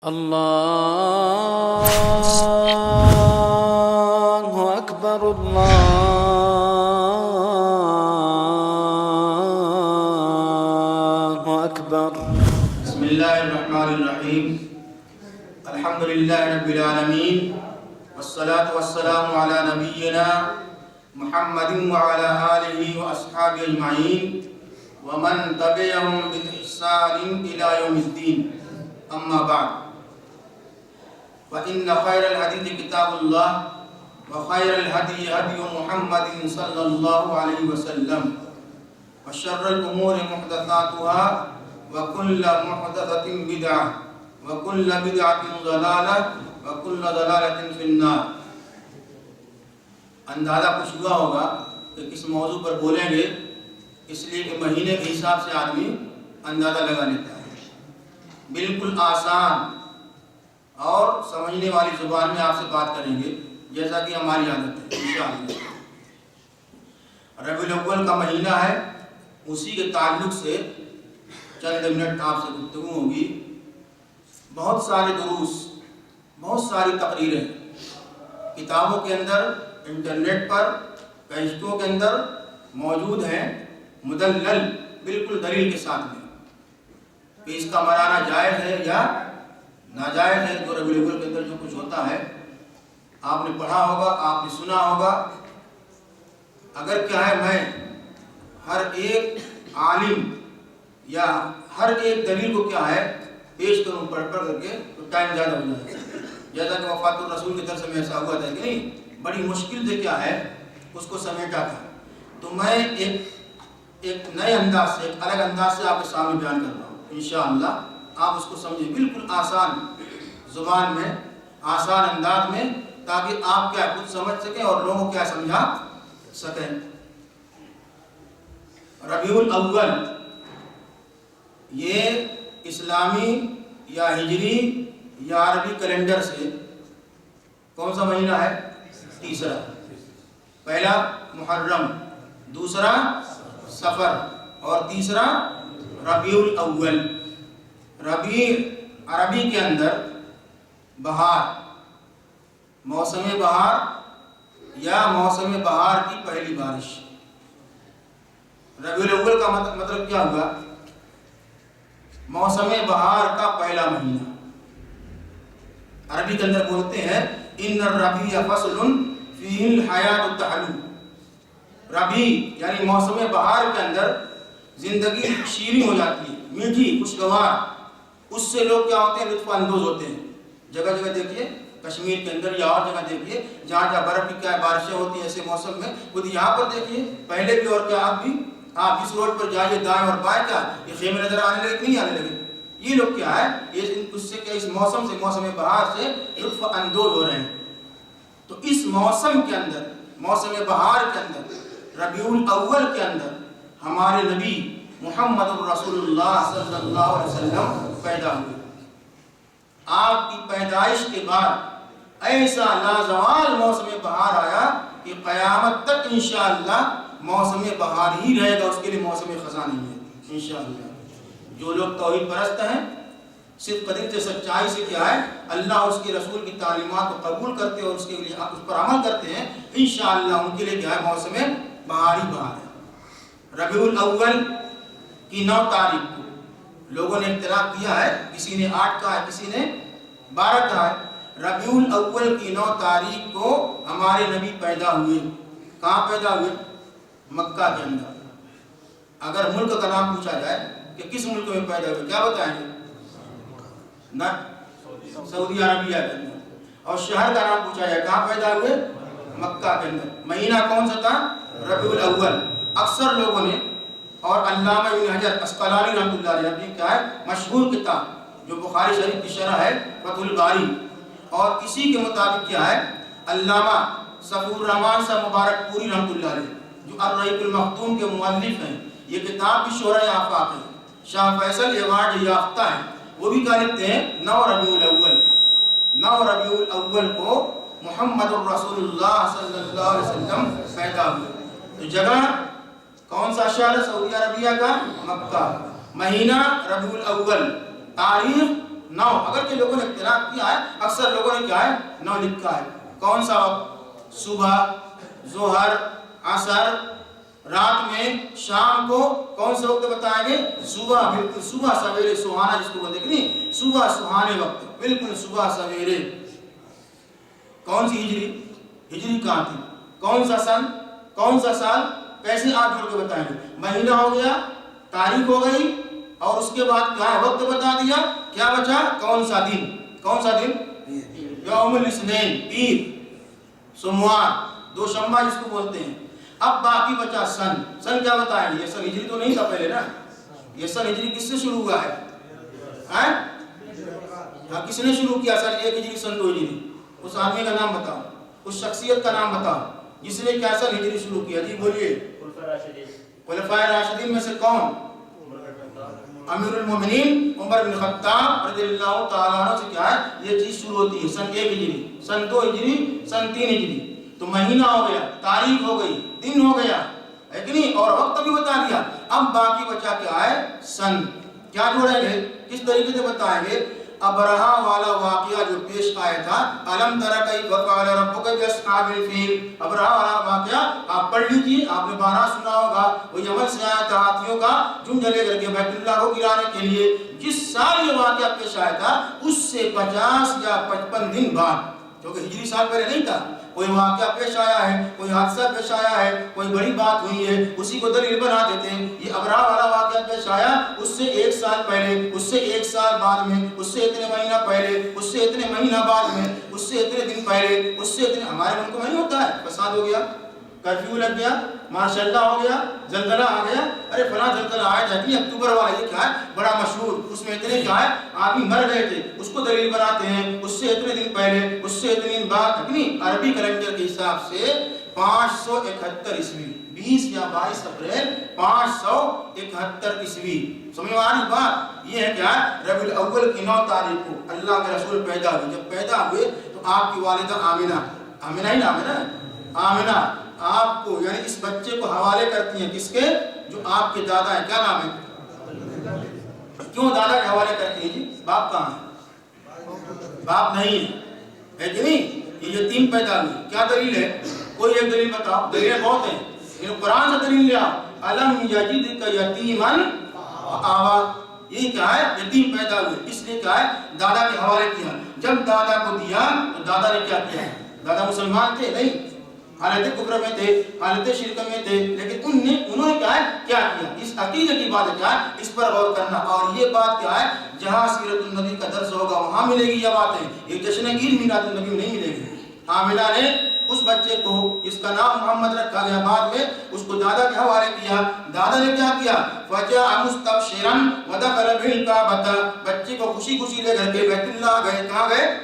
اللہ اکبر اللہ اکبر بسم اللہ الرحمن الرحیم الحمد للہ رب العالمین والصلاة والسلام علی نبینا محمد وعلى آلہ واصحابہ اجمعین ومن تبعهم بإحسان إلى يوم الدین اما بعد فإن خير الحديث كتاب الله وخير الهدي هدي محمد صلى الله عليه وسلم وشر الأمور محدثاتها وكل محدثة بدعة وكل بدعة ضلالة وكل ضلالة في النار. اندازہ کچھ ہوا ہوگا کہ کس موضوع پر بولیں گے، اس لیے کہ مہینے کے حساب سے آدمی اندازہ لگا لیتا ہے. بالکل آسان اور سمجھنے والی زبان میں آپ سے بات کریں گے جیسا کہ ہماری عادت ہے انشاءاللہ. ربیع الاول کا مہینہ ہے، اسی کے تعلق سے چند منٹ آپ سے گفتگو ہوگی. بہت سارے دروس، بہت ساری تقریریں کتابوں کے اندر، انٹرنیٹ پر، کیسٹوں کے اندر موجود ہیں، مدلل بالکل دلیل کے ساتھ میں کہ اس کا منانا جائز ہے یا ناجائز ہے. جو ربیع الاول کے اندر جو کچھ ہوتا ہے آپ نے پڑھا ہوگا، آپ نے سنا ہوگا. اگر کیا ہے میں ہر ایک عالم یا ہر ایک دلیل کو کیا ہے پیش کروں پڑھ کر کے تو ٹائم زیادہ ہو جائے گا. جیسا کہ وفات الرسول کے درس میں ایسا ہوا تھا کہ نہیں، بڑی مشکل سے کیا ہے اس کو سمیٹا تھا. تو میں ایک نئے انداز سے، ایک الگ انداز سے آپ کے سامنے بیان کر رہا ہوں. انشاءاللہ آپ اس کو سمجھیں بالکل آسان زبان میں، آسان انداز میں، تاکہ آپ کیا خود سمجھ سکیں اور لوگوں کو کیا سمجھا سکیں. ربیع الاول یہ اسلامی یا ہجری یا عربی کیلنڈر سے کون سا مہینہ ہے؟ تیسرا. پہلا محرم، دوسرا صفر اور تیسرا ربیع الاول. ربیع عربی کے اندر بہار، موسم بہار یا موسم بہار کی پہلی بارش. ربیع الاول کا مطلب کیا ہوگا؟ موسم بہار کا پہلا مہینہ. عربی کے اندر بولتے ہیں ان الربیع فصل فیہ الحیات تحلو. ربیع یعنی موسم بہار کے اندر زندگی شیریں ہو جاتی ہے، میٹھی، خوشگوار. اس سے لوگ کیا ہوتے ہیں؟ لطف اندوز ہوتے ہیں. جگہ جگہ دیکھیے، کشمیر کے اندر یا اور جگہ دیکھیے جہاں جہاں برف کی کیا بارشیں ہوتی ہیں ایسے موسم میں، خود یہاں پر دیکھیے پہلے بھی اور کیا آپ بھی، آپ جس روڈ پر جائیے دائیں اور بائیں کیا یہ خیمے نظر آنے لگے کہ نہیں آنے لگے. یہ لوگ کیا ہے اس سے کیا اس موسم سے، موسم بہار سے لطف اندوز ہو رہے ہیں. تو اس موسم کے اندر، موسم بہار کے اندر، ربیع الاول کے اندر ہمارے نبی محمد الرسول اللہ صلی اللہ علیہ وسلم پیدا ہوئے. آپ کی پیدائش کے بعد ایسا لازوال موسم بہار آیا کہ قیامت تک انشاءاللہ موسم بہار ہی رہے گا، اس کے لیے موسم خزاں نہیں ہے انشاءاللہ. جو لوگ توحید پرست ہیں، صرف قدر سے سچائی سے کیا ہے اللہ اس کے رسول کی تعلیمات کو قبول کرتے ہیں اور اس کے لیے اس پر عمل کرتے ہیں، انشاءاللہ ان کے لیے کیا ہے موسم بہار ہی بہار ہے. ربیع الاول کی 9 تاریخ کو لوگوں نے اختلاف کیا ہے، کسی نے 8 کہا ہے، کسی نے 12 کہا ہے. ربیع الاول کی 9 تاریخ کو ہمارے نبی پیدا ہوئے. کہاں پیدا ہوئے؟ مکہ کے اندر. اگر ملک کا نام پوچھا جائے کہ کس ملک میں پیدا ہوئے، کیا بتائیں گے؟ سعودی عربیہ کے اندر. اور شہر کا نام پوچھا جائے کہاں پیدا ہوئے؟ مکہ کے اندر. مہینہ کون سا تھا؟ ربیع الاول. اکثر لوگوں نے اور علامہ ابن حجر عسقلانی رحمۃ اللہ علیہ نے کیا ہے مشہور کتاب جو بخاری شریف کی شرح ہے فتح الباری، اور اسی کے مطابق کیا ہے علامہ صفی الرحمان صاحب مبارک پوری رحمۃ اللہ علیہ جو الرحیق المختوم کے مؤلف ہیں، یہ کتاب بھی شہرۂ آفاق ہے، شاہ فیصل ایوارڈ یافتہ ہے. وہ بھی کہا لکھتے ہیں 9 ربیع الاول. 9 ربیع الاول کو محمد الرسول اللہ صلی اللہ علیہ وسلم پیدا ہوئے. تو جگہ کون سا شہر ہے سعودی عربیہ کا؟ مکہ. مہینہ ربیع الاول، تاریخ 9، اگرچہ لوگوں نے اختلاف کیا ہے، اکثر لوگوں نے کیا ہے 9 لکھا ہے۔ کون سا وقت؟ صبح، ظہر، عصر، رات میں، شام کو کون سے وقت بتائیں گے؟ صبح، بالکل صبح سویرے سہانا جس کو بولتے ہیں نہیں، صبح سہانے وقت، بالکل صبح سویرے۔ کون سی ہجری؟ ہجری کہاں تھی؟ کون سا سن؟ کون سا سال؟ کیسے آپ جوڑ کے بتائیں گے؟ مہینہ ہو گیا، تاریخ ہو گئی، اور اس کے بعد کیا ہے وقت بتا دیا، کیا بچا؟ کون سا دن؟ کون سا دن؟ یوم الاثنین، پیر، سوموار، دوشنبہ جس کو بولتے ہیں۔ اب باقی بچا سن۔ سن کیا بتائیں گے؟ یہ سن ہجری تو نہیں تھا پہلے نا، یہ سن ہجری کس سے شروع ہوا ہے؟ کس نے شروع کیا سن 1 ہجری سن 2 ہجری؟ اس آدمی کا نام بتاؤ، اس شخصیت کا نام بتاؤ جس نے کیا سن ہجری شروع کیا؟ جی بولیے۔ خلفائے راشدین میں سے کون؟ امیر المومنین عمر بن خطاب رضی اللہ تعالیٰ عنہ سے کیا ہے یہ چیز شروع ہوتی ہے، سن 1 ہجری، سن 2 ہجری، سن 3 ہجری۔ تو مہینہ ہو گیا، تاریخ ہو گئی، دن ہو گیا، ہے کہ نہیں، اور وقت بھی بتا دیا۔ اب باقی بچا کیا ہے؟ سن۔ کیا جوڑیں گے؟ کس طریقے سے بتائیں گے؟ ابرہا والا واقعہ جو پیش آیا تھا، الم تر کیف فعل ربک باصحاب الفیل، ابرہا والا واقعہ آپ پڑھ لیجیے، آپ نے 12 سنا ہوگا۔ وہ یمن سے آیا تھا ہاتھیوں کا جھنڈ لے کر کے بیت اللہ کو گرانے کے لیے۔ جس سال یہ واقعہ پیش آیا تھا اس سے 50 یا 55 دن بعد، کیونکہ ہجری سال پہلے نہیں تھا، کوئی واقعہ پیش آیا ہے، کوئی حادثہ پیش آیا ہے، کوئی بڑی بات ہوئی ہے، اسی کو دلیل بنا دیتے ہیں۔ یہ ابرہا والا واقعہ پیش آیا اس سے 1 سال پہلے، اس سے 1 سال بعد میں، اس سے اتنے مہینہ پہلے، اس سے اتنے مہینہ بعد میں، اس سے اتنے دن پہلے، اس سے اتنے۔ ہمارے ملک میں نہیں ہوتا ہے، فساد ہو گیا، کرفیو لگ گیا، ماشاء اللہ ہو گیا، زلزلہ آ گیا، ارے فلاں زلزلہ آیا تھا، اکتوبر والا، یہ کیا ہے بڑا مشہور، اس میں اتنے کیا ہے آدمی مر گئے تھے، اس کو دلیل بناتے ہیں، اس سے اتنے دن پہلے، اس سے اتنے دن بعد، اتنی عربی کیلنڈر کے حساب سے 571 عیسوی، 20 یا 22 اپریل 571 عیسوی۔ سمجھ میں آ رہی بات؟ یہ ہے کیا ربیع الاول کی 9 تاریخ کو اللہ کے رسول پیدا ہوئے۔ جب پیدا ہوئے تو آپ کی والدہ آمنہ، آمنہ ہی نام ہے نا، آمنہ آپ کو یعنی اس بچے کو حوالے کرتی ہیں، کس کے؟ جو آپ کے دادا ہیں، کیا نام ہے؟ کیوں دادا کے حوالے کرتی ہیں جی؟ باپ کہاں ہے؟ باپ نہیں ہے کہ نہیں؟ یہ یتیم پیدا ہوئی، کیا دلیل ہے؟ کوئی ایک دلیل بتاؤ، دلیلیں بہت ہیں لیکن قرآن سے دلیل لیا۔ الم یجدک یتیما فآویٰ، یہ کیا ہے یتیم پیدا ہوئے، اس لیے کیا ہے دادا کے حوالے کیا۔ جب دادا کو دیا تو دادا نے کیا کیا؟ دادا مسلمان تھے نہیں، حالت کفر میں تھے، حالت شرک میں تھے، لیکن انہوں نے کیا ہے کیا کیا؟ اس عقیدے کی بات ہے کیا ہے اس پر غور کرنا۔ اور یہ بات کیا ہے جہاں سیرت النبی کا درس ہوگا وہاں ملے گی یہ باتیں، یہ جشن عید میلاد النبی میں نہیں ملے گی۔ آمنہ نے اس بچے کو جس کا نام محمد رکھا گیا بعد میں اس کو دادا کے حوالے کیا۔ دادا نے کیا کیا؟ فجاء مستبشرا ودخل بالکعبۃ، بچے کو خوشی خوشی لے کر کے بیت اللہ گئے۔ کہاں گئے؟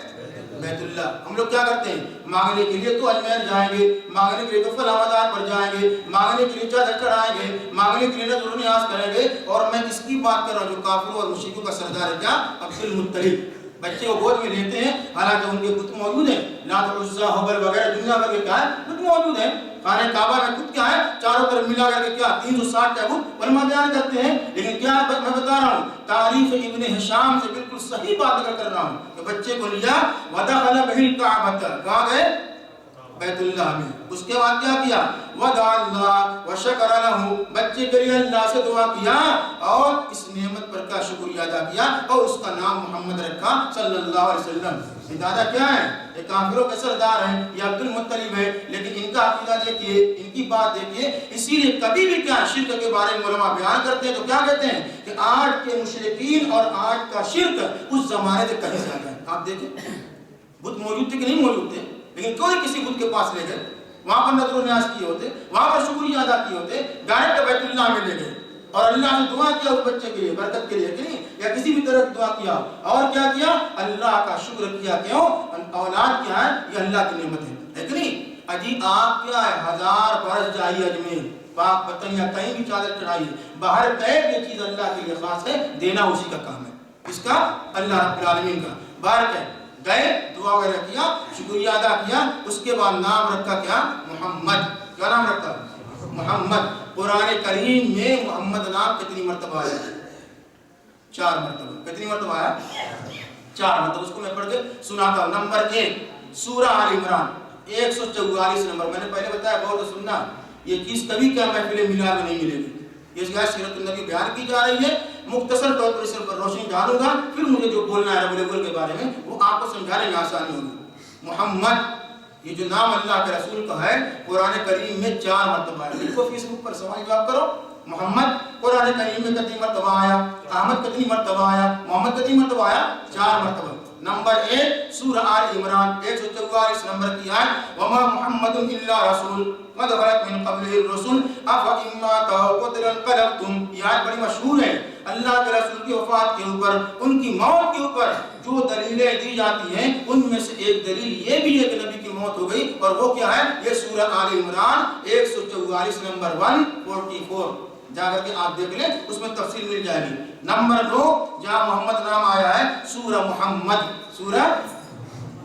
بیت اللہ۔ ہم لوگ کیا کرتے ہیں مانگنے کے لیے تو اجمیر جائیں گے، مانگنے کے لیے تو فلاں مزار پر جائیں گے، مانگنے کے لیے چادر چڑھائیں گے، مانگنے کے لیے نذر و نیاز کریں گے۔ اور میں کس کی بات کر رہا ہوں؟ جو کافروں اور مشرکوں کا سردار ہے کیا؟ عبد المطلب۔ بچے کو گود میں لیتے ہیں، حالانکہ ان کے بت موجود ہیں، لات عزا حبل وغیرہ دنیا بھر کے کیا ہے بت موجود ہیں۔ خانہ کعبہ میں بت کیا ہے چاروں طرف ملا کر کے کیا 360 کا بت علماء بیان کرتے ہیں۔ لیکن کیا میں بتا رہا ہوں تاریخ ابن ہشام سے بالکل صحیح بات ذکر کر رہا ہوں کہ بچے کو لیا ودخل به الکعبۃ، کہاں گئے؟ بیت اللہ میں۔ اس کے بعد کیا کیا؟ ودعا اللہ وشکر لہ، بچے کے لیے اللہ سے دعا کیا اور اس نعمت پر کا شکریہ ادا کیا اور اس کا نام محمد رکھا صلی اللہ علیہ وسلم۔ یہ دادا کیا ہے؟ یہ کافروں کے سردار ہیں، یہ عبد المطلب ہے، لیکن ان کا عقیدہ دیکھیے، ان کی بات دیکھیے۔ اسی لیے کبھی بھی کیا شرک کے بارے میں علماء بیان کرتے ہیں تو کیا کہتے ہیں کہ آج کے مشرکین اور آج کا شرک اس زمانے سے کہیں زیادہ ہے۔ آپ دیکھیں بت موجود تھے کہ نہیں موجود تھے، لیکن کوئی کسی بت کے پاس لے گئے، وہاں پر نذر و نیاز کیے ہوتے، وہاں پر شکریہ ادا کیے ہوتے، ڈائریکٹ بیت اللہ میں لے گئے اور اللہ سے دعا کیا اس بچے کے لیے برکت کے لیے کہ نہیں، یا کسی بھی طرح کی دعا کیا اور کیا کیا اللہ کا شکر کیا۔ کیوں؟ اولاد کیا ہے یہ اللہ کی نعمت ہے کہ نہیں۔ اجی آپ کیا ہے 1000 برس جائیے اجمیر پاک پتن یا کہیں بھی چادر چڑھائیے، باہر گئے یہ چیز اللہ کے لیے خاص ہے، دینا اسی کا کام ہے، اس کا اللہ رب العالمین کا۔ باہر گئے دعا وغیرہ کیا، شکریہ ادا کیا، اس کے بعد نام رکھا کیا؟ محمد۔ کیا نام رکھا؟ محمد۔ قرآن کریم میں محمد نام کتنی مرتبہ آیا؟ 4 مرتبہ۔ کتنی مرتبہ آیا؟ 4 مرتبہ. اس کو میں پڑھ کے سناتا ہوں. نمبر 1 سورہ آل عمران 144 نمبر. میں نے پہلے بتایا غور سے سننا, یہ چیز کبھی کیا محفل میلاد میں نہیں ملے گی. یہ جگہ سیرت النبی بیان کی جا رہی ہے, مختصر طور پر اس پر روشنی ڈالوں گا, پھر مجھے جو بولنا ہے ربیع الاول کے بارے میں وہ آپ کو سمجھانے میں آسانی ہوگی. محمد یہ جو نام اللہ کے رسول کا ہے قرآن کریم میں 4 مرتبہ ہے. لکھو فیس بک پر سوال جواب کرو. محمد قرآن کریم میں کتنی مرتبہ آیا, احمد کتنی مرتبہ آیا, محمد کتنی مرتبہ آیا, 4 مرتبہ. نمبر 1 سورہ آل عمران 144 نمبر کی آیت, وما محمد الا رسول قد خلت من قبلہ الرسل افإن مات أو قتل انقلبتم. یہ آیت بڑی مشہور ہے. اللہ کے رسول کی وفات کے اوپر, ان کی موت کے اوپر جو دلیلیں دی جاتی ہیں ان میں سے ایک دلیل یہ بھی ہے کہ نبی کی موت ہو گئی, اور وہ کیا ہے, یہ سورہ آل عمران 144 نمبر 144. جا کر کے آپ دیکھ لیں, اس میں تفصیل مل جائے گی. نمبر 2 جہاں محمد نام آیا ہے سورہ محمد, سورہ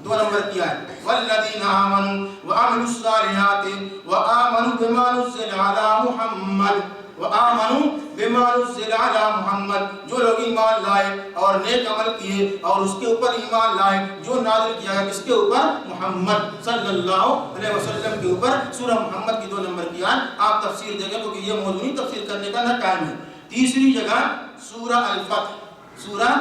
2 نمبر کی آیت, والذین آمنوا وعملوا الصالحات وآمنوا بما نزل علی محمد وآمنوا بما نزل علی محمد. جو لوگ ایمان لائے اور نیک عمل کیے اور اس کے اوپر ایمان لائے جو نازل کیا گیا کس کے اوپر, محمد صلی اللہ علیہ وسلم کے اوپر. سورہ محمد کی 2 نمبر کی آیت. آپ تفسیر دیکھیں کیونکہ یہ موضوع نہیں تفسیر کرنے کا نہ ٹائم ہے. تیسری جگہ سورہ الفتح, سورہ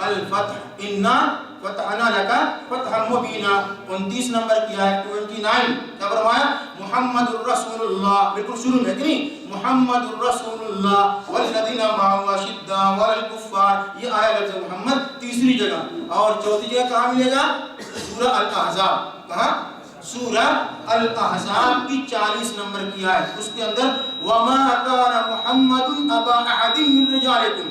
الفتح, انا فتحنا لک فتحا مبینا 29 نمبر کی آیت 29. کیا فرمایا, محمد الرسول اللہ, بالکل شروع میں کہ نہیں, محمد الرسول اللہ والذین معه اشداء علی الکفار. یہ آیا لفظ محمد تیسری جگہ. اور چوتھی جگہ کہاں ملے گا, سورہ الاحزاب. کہاں, سورہ الاحزاب کی 40 نمبر کی آیت. اس کے اندر وما کان محمد ابا احد من رجالکم,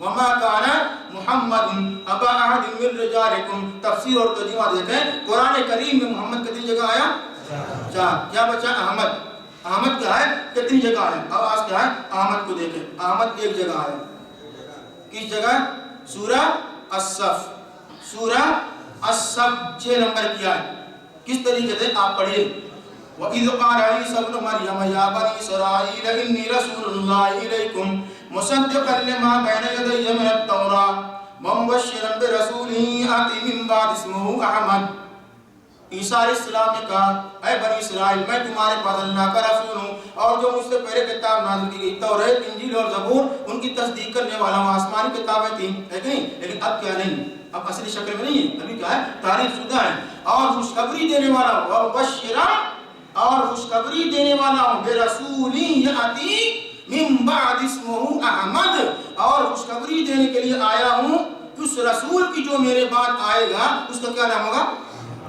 وما کان محمد ابا احد من رجالکم. تفسیر اور ترجمہ دیکھیں. قرآن کریم میں محمد کتنی جگہ آیا, 4. کیا بچا, احمد. احمد کیا ہے, کتنی جگہ آیا, آواز کیا ہے, احمد کو دیکھیں. احمد 1 جگہ آیا. کس جگہ, سورہ الصف, سورہ الصف 6 نمبر کی آیت. کس طریقے سے آپ پڑھیں, وَإِذْ قَالَ عِيسَى ابْنُ مَرْيَمَ يَا بَنِي إِسْرَائِيلَ إِنِّي رَسُولُ اللَّهِ إِلَيْكُمْ مُصَدِّقًا لِمَا بَيْنَ يَدَيَّ مِنَ التَّوْرَاةِ وَمُبَشِّرًا بِرَسُولٍ يَأْتِي مِن بَعْدِي اسْمُهُ أَحْمَدُ. عیسیٰ علیہ السلام نے کہا, اے بنی اسرائیل میں تمہارے پاس اللہ کا رسول ہوں, اور جو مجھ سے پہلے کتاب نازل کی گئی توریت, انجیل اور زبور, ان کی تصدیق کرنے والا ہوں. آسمانی کتابیں تھیں ہے کہ نہیں, لیکن اب کیا نہیں, اب اصلی شکل میں نہیں ہے, ابھی کیا ہے, تعریف شدہ ہے. اور خوشخبری دینے والا ہوں, وبشرا, اور خوشخبری دینے والا ہوں, برسول یاتی من بعد اسمہ احمد, اور خوشخبری دینے کے لیے آیا ہوں اس رسول کی جو میرے بعد آئے گا اس کا کیا نام ہوگا,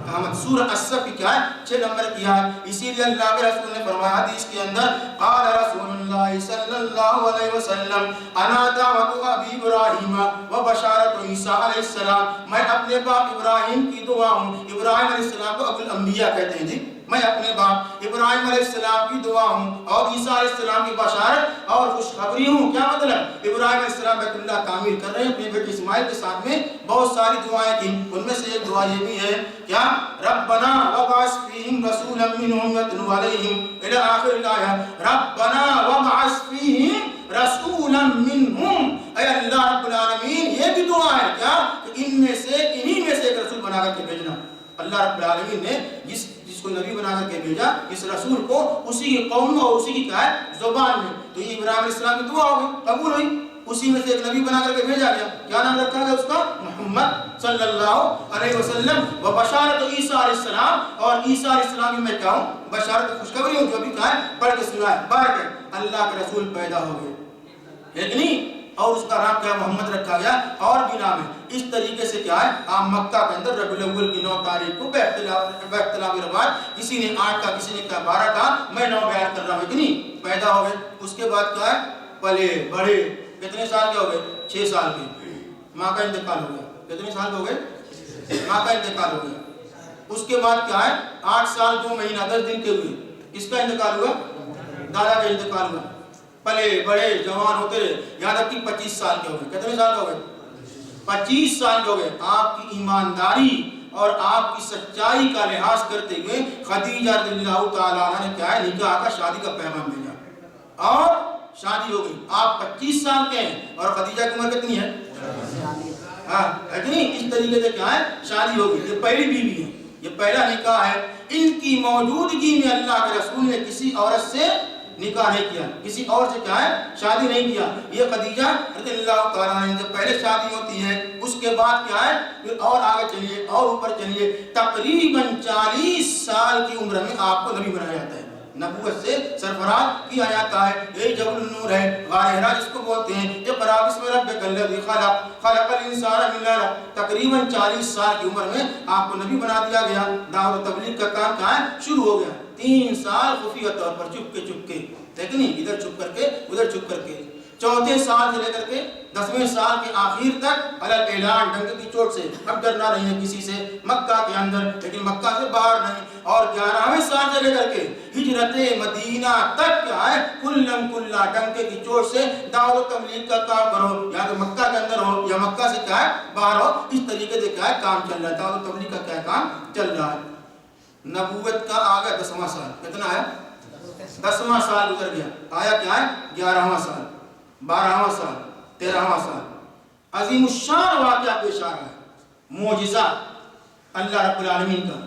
احمد. سورہ الصف کی کیا ہے, 6 نمبر کی ہے. اسی لیے اللہ کے رسول نے فرمایا حدیث کے اندر, قال رسول اللہ صلی اللہ علیہ وسلم انا دعوت ابی ابراہیم و بشارت عیسیٰ علیہ السلام. میں اپنے باپ ابراہیم کی دعا ہوں. ابراہیم علیہ السلام کو ابو الانبیاء کہتے ہیں. جی, میں اپنے باپ ابراہیم علیہ السلام کی دعا ہوں اور عیسیٰ علیہ السلام کی بشارت اور خوشخبری ہوں. کیا مطلب, ابراہیم علیہ السلام بیت اللہ تعمیر کر رہے ہیں اپنے بیٹے اسماعیل کے ساتھ میں. بہت ساری دعائیں تھیں, ان میں سے ایک دعا یہ بھی ہے, کیا, ربنا وابعث فیہم رسولا منہم یتلو علیہم الی آخر الآیہ. ربنا وابعث فیہم رسولا منہم, اے اللہ رب العالمین یہ بھی دعا ہے کیا, کہ ان میں سے, انہی میں سے ایک رسول بنا کر کے بھیجنا. اللہ رب العالمین نے جس کو نبی بنا کر کے بھیجا, اس رسول کو اسی کی قوم اور اسی کی کیا ہے, زبان میں. تو یہ ابراہیم علیہ السلام کی دعا ہوگی, قبول ہوئی. اسی میں سے ایک نبی بنا کر کے بھیجا گیا. کیا نام رکھا گیا اس کا, محمد صلی اللہ علیہ وسلم. و بشارت عیسیٰ علیہ السلام, اور عیسیٰ علیہ السلام کی میں کیا ہوں, بشارت خوشخبری ہوں, جو بھی کہا ہے پڑھ کے سنا ہے. بارک اللہ کے رسول پیدا ہو گئے, لیکن نہیں, اور اس کا نام کیا, محمد رکھا گیا, اور بھی نام ہے. اس طریقے سے کیا ہے, آپ مکہ کے اندر ربیع الاول کی 9 تاریخ کو بے اختلاف روایت, کسی نے 8 کا, کسی نے 12 کا, میں 9 بیان کر رہا ہوں, اتنی پیدا ہو گئے. اس کے بعد کیا ہے, پلے بڑے, کتنے سال کے ہو گئے, 6 سال کے. ماں کا انتقال ہو گیا. کتنے سال کے ہو گئے, ماں کا انتقال ہو گیا. اس کے بعد کیا ہے, 8 سال 2 مہینہ 10 دن کے ہوئے, اس کا انتقال ہوا, دادا کا انتقال ہوا. پلے بڑے جوان ہوتے رہے, یہاں تک کہ 25 سال کے ہو گئے. کتنے سال کے ہو گئے, 25 سال کے ہو گئے. آپ کی ایمانداری اور آپ کی سچائی کا لحاظ کرتے ہوئے خدیجہ رضی اللہ تعالیٰ عنہ نے کیا ہے, نکاح کا, شادی کا پیغام بھیجا, اور شادی ہو گئی. آپ 25 سال کے ہیں اور خدیجہ کی عمر کتنی ہے, ہاں ہے کہ نہیں؟ اس طریقے سے کیا ہے شادی ہوگی. یہ پہلی بیوی ہے, یہ پہلا نکاح ہے. ان کی موجودگی میں اللہ کے رسول نے کسی عورت سے نکاح نہیں کیا, کسی اور سے کیا ہے شادی نہیں کیا. یہ خدیجہ رضی اللہ تعالیٰ عنہ سے پہلے شادی ہوتی ہے. اس کے بعد کیا ہے پھر اور آگے چلیے اور اوپر چلیے, تقریباً 40 سال کی عمر میں آپ کو نبی بنایا جاتا ہے, نبوت سے سرفراز کیا جاتا ہے. یہی جبل النور ہے, غار حرا جس کو بولتے ہیں. اقرا بسم ربک الذی خلق خلق الانسان من علق. تقریباً 40 سال کی عمر میں آپ کو نبی بنا دیا گیا. دعوت و تبلیغ کا کام کہاں ہے شروع ہو گیا. 3 سال خفیہ طور پر چپ کے دیکھ نہیں, ادھر چھپ کر کے ادھر چھپ کر کے. 4 سال سے لے کر کے 10ویں سال کے آخر تک علل اعلان ڈنک کی چوٹ سے, اب ڈرنا نہیں ہے کسی سے مکہ کے اندر لیکن مکہ سے باہر نہیں. اور 11ویں سال سے لے کر کے ہجرت مدینہ تک کیا ہے کلم کلا ڈنکے کی چوٹ سے دعوت و تبلیغ کا کام کرو, یا تو مکہ کے اندر ہو یا مکہ سے کیا ہے باہر ہو. اس طریقے سے کیا ہے کام چل رہا ہے, دعوت و تبلیغ کا کیا کام چل رہا ہے. نبوت کا آگا 10واں سال, کتنا ہے 10واں سال گزر گیا. آیا کیا ہے 11واں سال, 12واں سال, 13واں سال. عظیم الشان واقعہ پیش آ رہا ہے, معجزہ اللہ رب العالمین کا.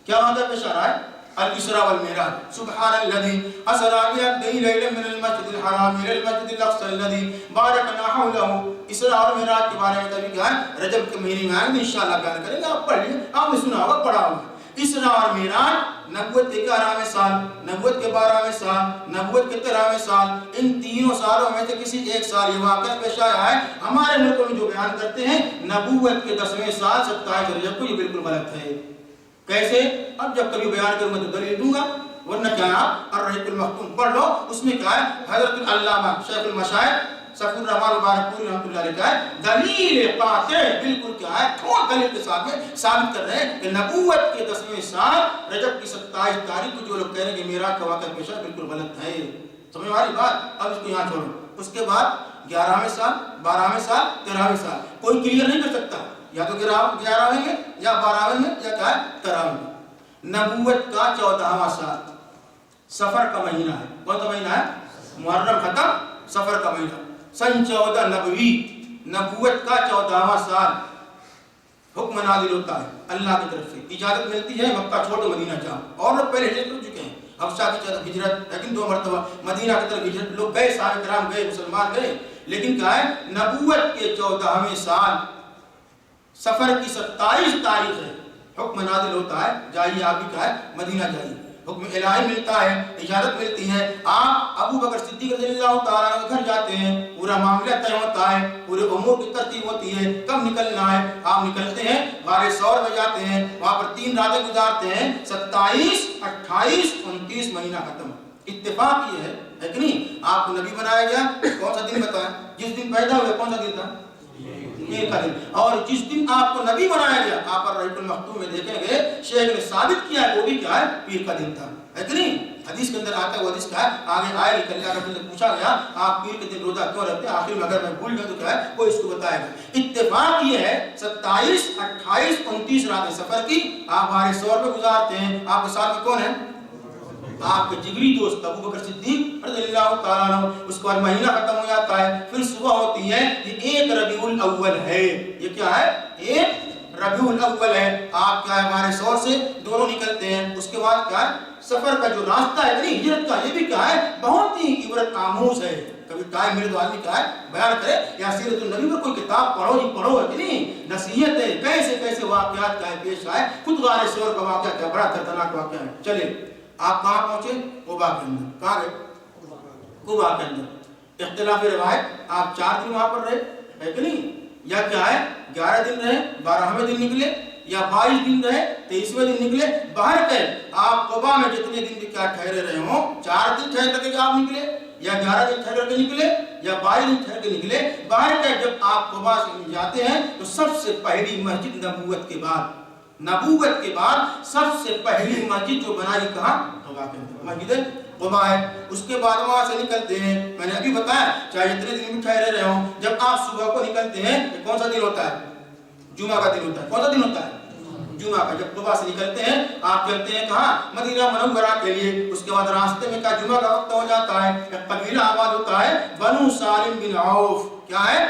کیا واقعہ پیش آ رہا ہے؟ الاسراء والمعراج. سبحان الذي اسرى بعبده ليلا من المسجد الحرام الى المسجد الاقصى الذي باركنا حوله. اسراء اور معراج کے بارے میں کبھی کیا ہے رجب کے مہینے میں آئیں گے انشاءاللہ بیان کریں گے. آپ پڑھ لیجیے, آپ نے سنا ہوگا پڑھا ہوگا. اسراء اور معراج, نبوت کے 11ویں سال, نبوت کے 12ویں سال, نبوت کے 13ویں سال. ان تینوں سالوں میں سے کسی ایک سال یہ واقعہ پیش آیا ہے. ہمارے ملک میں جو بیان کرتے ہیں نبوت کے 10ویں سال 27 رجب کو, یہ بالکل غلط ہے. کیسے؟ اب جب کبھی بیان کروں گا تو دلیل دوں گا, ورنہ کیا آپ الرحیق المختوم پڑھ لو. اس میں کیا ہے حضرت العلامہ شیخ المشائخ صفی الرحمن مبارک پوری رحمۃ اللہ علیہ کا ہے دلیل قاطع, بالکل کیا ہے ٹھوس دلیل کے ساتھ میں ثابت کر رہے ہیں کہ نبوت کے 10ویں سال رجب کی 27 تاریخ کو جو لوگ کہہ رہے ہیں کہ معراج کا واقعہ پیش ہے بالکل غلط ہے. سمجھ والی بات. اب اس کو یہاں چھوڑو. اس کے بعد 11ویں سال, 12ویں سال, 13ویں سال. کوئی کلیئر نہیں کر سکتا یا تو 11ویں میں یا 12ویں میں یا کیا ہے 13ویں میں. نبوت کا 14واں سال سفر کا مہینہ ہے. کون سا مہینہ ہے؟ محرم ختم, سفر کا مہینہ. سن 14 نبوی, نبوت کا 14واں سال. حکم نازل ہوتا ہے اللہ کی طرف سے, اجازت ملتی ہے مکہ چھوڑ دو مدینہ جاؤ. اور لوگ پہلے ہجرت کر چکے ہیں, حبشہ کی طرف ہجرت, لیکن 2 مرتبہ مدینہ کی طرف ہجرت لوگ گئے, صحابہ کرام گئے, مسلمان گئے. لیکن کیا ہے نبوت کے 14ویں سال سفر کی 27 تاریخ ہے, حکم نازل ہوتا ہے جائیے آپ بھی کیا ہے مدینہ جائیے. حکم الہی ملتا ہے, اجازت ملتی ہے. آپ ابو بکر صدیق رضی اللہ تعالیٰ عنہ کے گھر جاتے ہیں, پورا معاملہ طے ہوتا ہے, پورے امور کی ترتیب ہوتی ہے کب نکلنا ہے. آپ نکلتے ہیں غار ثور میں جاتے ہیں, وہاں پر 3 راتیں گزارتے ہیں. 27, 28, 29 مہینہ ختم. اتفاق یہ ہے کہ نہیں آپ کو نبی بنایا گیا. کون سا دن بتایا؟ جس دن پیدا ہوئے کون سا دن تھا؟ پیر کا دن. اور جس دن آپ کو نبی بنایا گیا آپ الرحیق المختوم میں دیکھیں گے شیخ نے ثابت کیا ہے وہ بھی کیا ہے پیر کا دن تھا, ہے کہ نہیں. حدیث کے اندر آتا ہے, وہ حدیث کا ہے آگے آئے گی. کل اگر پوچھا گیا آپ پیر کے دن روزہ کیوں رکھتے ہیں, آخر میں اگر میں بھول گیا تو کیا ہے وہ اس کو بتائے گا. اتفاق یہ ہے 27, 28, 29 راتیں سفر کی آپ غار ثور میں گزارتے ہیں. آپ کے ساتھ میں کون ہے؟ آپ کے جگری دوست ابو بکر صدیق رضی اللہ تعالیٰ عنہ. اس کے بعد مہینہ ختم ہو جاتا ہے, پھر صبح ہوتی ہے. یہ 1 ربیع الاول ہے. یہ کیا ہے 1 ربیع الاول ہے. آپ کیا ہے ہمارے ثور سے دونوں نکلتے ہیں. اس کے بعد کیا ہے سفر کا جو راستہ ہے نہیں ہجرت کا, یہ بھی کیا ہے بہت ہی عبرت آموز ہے. کبھی ٹائم ملے تو آدمی کیا ہے بیان کرے, یا سیرت النبی پر کوئی کتاب پڑھو جی پڑھو, ہے کہ نہیں. نصیحت ہے کیسے کیسے واقعات کیا ہے پیش آئے. خود غار ثور کا واقعہ کیا بڑا خطرناک واقعہ ہے. چلے آپ کہاں پہنچے؟ قباء کے اندر. کہاں گئے؟ قباء کے اندر. اختلاف روایت آپ 4 دن وہاں پر رہے, ہے کہ نہیں, یا کیا ہے 11 دن رہے, 12ویں دن نکلے, یا 22 دن رہے, 23ویں دن نکلے. باہر کر آپ قباء میں جتنے دن بھی کیا ٹھہرے رہے ہوں, 4 دن ٹھہر کر کے آپ نکلے, یا 11 دن ٹھہر کے نکلے, یا 22 دن ٹھہر کے نکلے. باہر کر جب آپ قباء سے جاتے ہیں تو سب سے پہلی مسجد نبوت کے بعد سب سے پہلی مسجد جو بنائی کہاں قباء کے اندر, مسجد قباء ہے. اس کے بعد وہاں سے نکلتے ہیں, میں نے ابھی بتایا چاہے اتنے دن بھی ٹھہرے رہے ہوں, جب آپ صبح کو نکلتے ہیں کون سا دن ہوتا ہے؟ جمعہ کا دن ہوتا ہے. کون سا دن ہوتا ہے؟ جمعہ کا. جب قباء سے نکلتے ہیں آپ چلتے ہیں کہاں مدینہ منورہ کے لیے. اس کے بعد راستے میں کیا جمعہ کا وقت ہو جاتا ہے, ایک قبیلہ آباد ہوتا ہے بنو سالم بن عوف. کیا ہے؟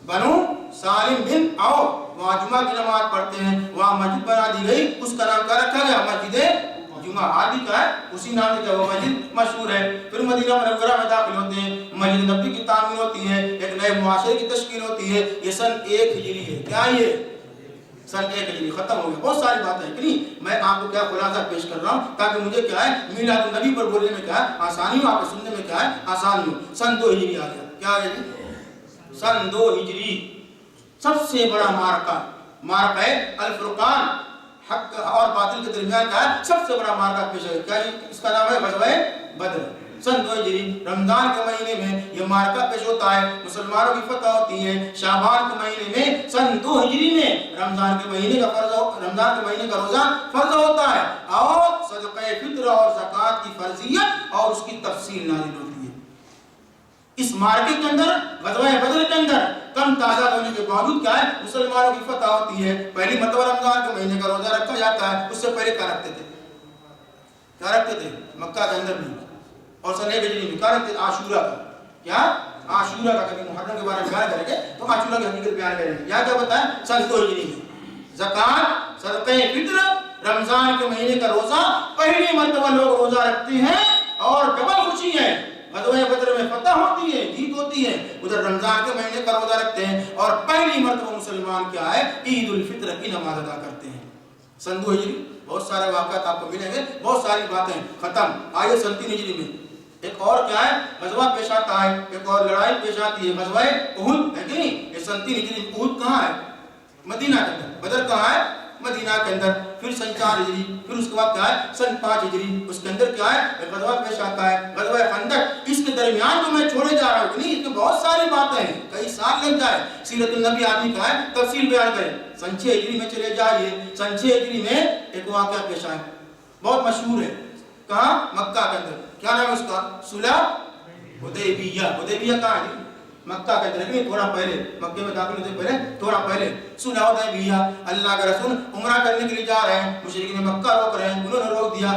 بنو سالم بن عوف، وہاں جمعہ کی نماز پڑھتے ہیں، وہاں مسجد بنا دی گئی، اس کا نام کیا رکھا گیا؟ مسجد جمعہ. آج بھی کیا ہے اسی نام سے کیا وہ مسجد مشہور ہے. پھر مدینہ منورہ میں داخل ہوتے ہیں، مسجد نبوی کی تعمیر ہوتی ہے، ایک نئے معاشرے کی تشکیل ہوتی ہے. یہ سن 1 ہجری ہے. کیا یہ سن 1 ہجری ختم ہو گیا. بہت ساری باتیں ہیں کہ نہیں، میں آپ کو کیا خلاصہ پیش کر رہا ہوں تاکہ مجھے کیا ہے میلاد النبی پر بولنے میں کیا ہے آسانی ہو، آپ کو سننے میں کیا ہے آسانی ہو. سن 2 ہجری آ گیا. کیا ہے جی؟ سن 2 ہجری سب سے بڑا مارکہ الفرقان، حق اور باطل کے درمیان کا سب سے بڑا مارکہ پیش ہے. کیا اس کا نام ہے غزوہ بدر. سن 2 ہجری رمضان کے مہینے میں یہ مارکہ پیش ہوتا ہے، مسلمانوں کی فتح ہوتی ہے. شعبان کے مہینے میں سن 2 ہجری میں رمضان کے مہینے کا روزہ فرض ہوتا ہے، اور صدقہ فطر اور زکوٰۃ کی فرضیت اور اس کی تفصیل نازل ہوتی ہے. اس مارکے کے اندر، غزوہ بدر کے اندر کم تعداد ہونے کے باوجود کیا ہے مسلمانوں کی فتح ہوتی ہے. پہلی مرتبہ رمضان کے مہینے کا روزہ رکھا جاتا ہے. اس سے پہلے کیا رکھتے تھے مکہ کے اندر بھی، اور سن 1 ہجری میں کیا رکھتے تھے؟ عاشورہ کا. کیا عاشورہ کا. کبھی محرم کے بارے میں بیان کریں گے تو عاشورہ کی حقیقت بیان کریں گے. یہاں کیا بتایا سن 2 ہجری میں زکوٰۃ، صدقہ فطر، رمضان کے مہینے کا روزہ پہلی مرتبہ لوگ روزہ رکھتے ہیں، اور ڈبل خوشی ہے. غزوہ بدر میں فتح ہوتی ہے، جیت ہوتی ہے، ادھر رمضان کے مہینے کا روزہ رکھتے ہیں، اور پہلی مرتبہ مسلمان کیا ہے عید الفطر کی نماز ادا کرتے ہیں. سن 2 ہجری بہت سارے واقعات آپ کو ملیں گے، بہت ساری باتیں ختم. آئیے سن 3 ہجری میں ایک اور کیا ہے غزوہ پیش آتا ہے، ایک اور لڑائی پیش آتی ہے، غزوہ احد ہے کہ نہیں. یہ سن 3 ہجری. احد کہاں ہے؟ مدینہ کے اندر. بدر کہاں ہے؟ مدینہ کے اندر. پھر سن 4 ہجری، پھر اس کے بعد کیا ہے سن 5 ہجری. اس کے اندر کیا ہے ایک غزوہ پیش آتا ہے، غزوہ خندق. اس کے درمیان جو میں چھوڑے جا رہا ہوں کہ نہیں، اس میں بہت ساری باتیں ہیں، کئی سال لگ جائے سیرت النبی آدمی کا ہے تفصیل بیان کرے. سن 6 ہجری میں چلے جائیے. سن 6 ہجری میں ایک واقعہ پیش آیا، بہت مشہور ہے. کہاں؟ مکہ کے اندر. کیا نام ہے اس کا؟ صلح حدیبیہ. حدیبیہ کہاں ہے؟ مکہ کے اندر. تھوڑا پہلے مکے میں داخل ہوتے پہلے تھوڑا پہلے صلح حدیبیہ. اللہ کے رسول عمرہ کرنے کے لیے جا رہے ہیں، مشرکین مکہ روک رہے ہیں. انہوں نے روک دیا،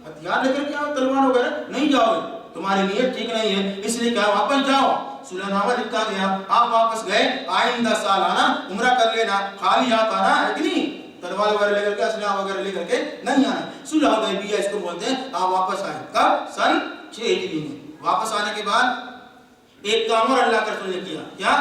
ہتھیار لے کر کے آؤ، تلوار وغیرہ نہیں جاؤ گے، تمہاری نیت ٹھیک نہیں ہے، اس لیے کیا واپس جاؤ. صلح نامہ لکھا گیا. آپ واپس گئے، آئندہ سال آنا، عمرہ کر لینا، خالی ہاتھ آنا ہے کہ نہیں، تلوار وغیرہ لے کر کے، اسلحہ وغیرہ لے کر کے نہیں آنا. صلح حدیبیہ اس کو بولتے ہیں. آپ واپس آئے. کب؟ سن 6 ہجری میں. واپس آنے کے بعد ایک کام اور اللہ کا رسول نے کیا. کیا؟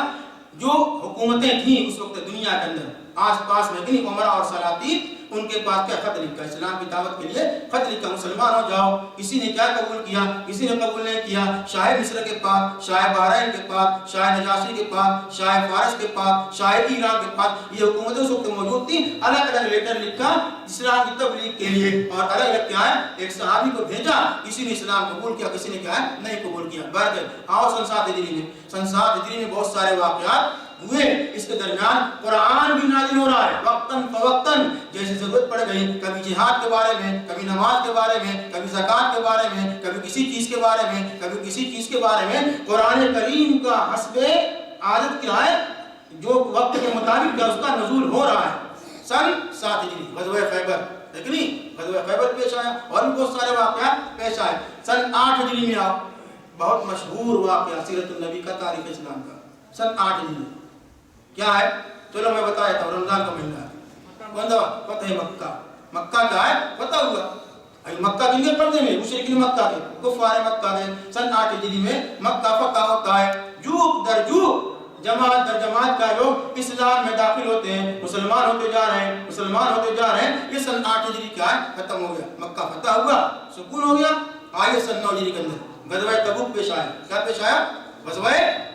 جو حکومتیں تھیں اس وقت دنیا کے اندر آس پاس میں کہ عمرہ اور سلاطین، ان کے پاس کیا خط لکھا، اسلام کی دعوت کے لیے خط لکھا، مسلمان ہو جاؤ. کسی نے کیا قبول کیا، کسی نے قبول نہیں کیا. شاہ مصر کے پاس، شاہ بحرین کے پاس، شاہ نجاشی کے پاس، شاہ فارس کے پاس، شاہ ایران کے پاس، یہ حکومتیں اس وقت موجود تھیں. الگ الگ لیٹر لکھا اسلام کی تبلیغ کے لیے، اور الگ الگ کیا ہے ایک صحابی کو بھیجا. کسی نے اسلام قبول کیا، کسی نے کیا ہے نہیں قبول کیا. برکت. آؤ سن 7 ہجری میں. سن 7 ہجری میں بہت سارے واقعات ہوئے. اس کے درمیان قرآن بھی نازل ہو رہا ہے وقتاً فوقتاً، جیسے ضرورت پڑ گئی. کبھی جہاد کے بارے میں، کبھی نماز کے بارے میں، کبھی زکوٰۃ کے بارے میں، کبھی کسی چیز کے بارے میں، کبھی کسی چیز کے بارے میں. قرآن کریم کا حسب عادت کیا ہے، جو وقت کے مطابق کیا اس کا نزول ہو رہا ہے. سن 7 ہجری غزوہ خیبر، لیکن غزوہ خیبر پیش آیا، اور بھی بہت سارے واقعات پیش آئے. سن 8 ہجری میں آپ بہت مشہور واقعہ سیرت النبی کا، تاریخ اسلام کا. سن 8 ہجری کیا ہے؟ چلو میں بتا دیتا ہوں. رمضان کا مہینہ ہے، کون سا؟ فتح مکہ. مکہ کیا ہے؟ فتح ہوا. مکہ کن کے پردے میں؟ مشرکین مکہ کے، کفار مکہ کے. سن 8 ہجری میں مکہ فتح ہوتا ہے. جوق در جوق، جماعت در جماعت کا لوگ اسلام میں داخل ہوتے ہیں، مسلمان ہوتے جا رہے ہیں، مسلمان ہوتے جا رہے ہیں. یہ سن 8 ہجری کیا ہے؟ ختم ہو گیا. مکہ فتح ہوا، سکون ہو گیا. آئیے سن 9 ہجری کے اندر غزوہ تبوک پیش آیا. کیا پیش آیا؟ غزوہ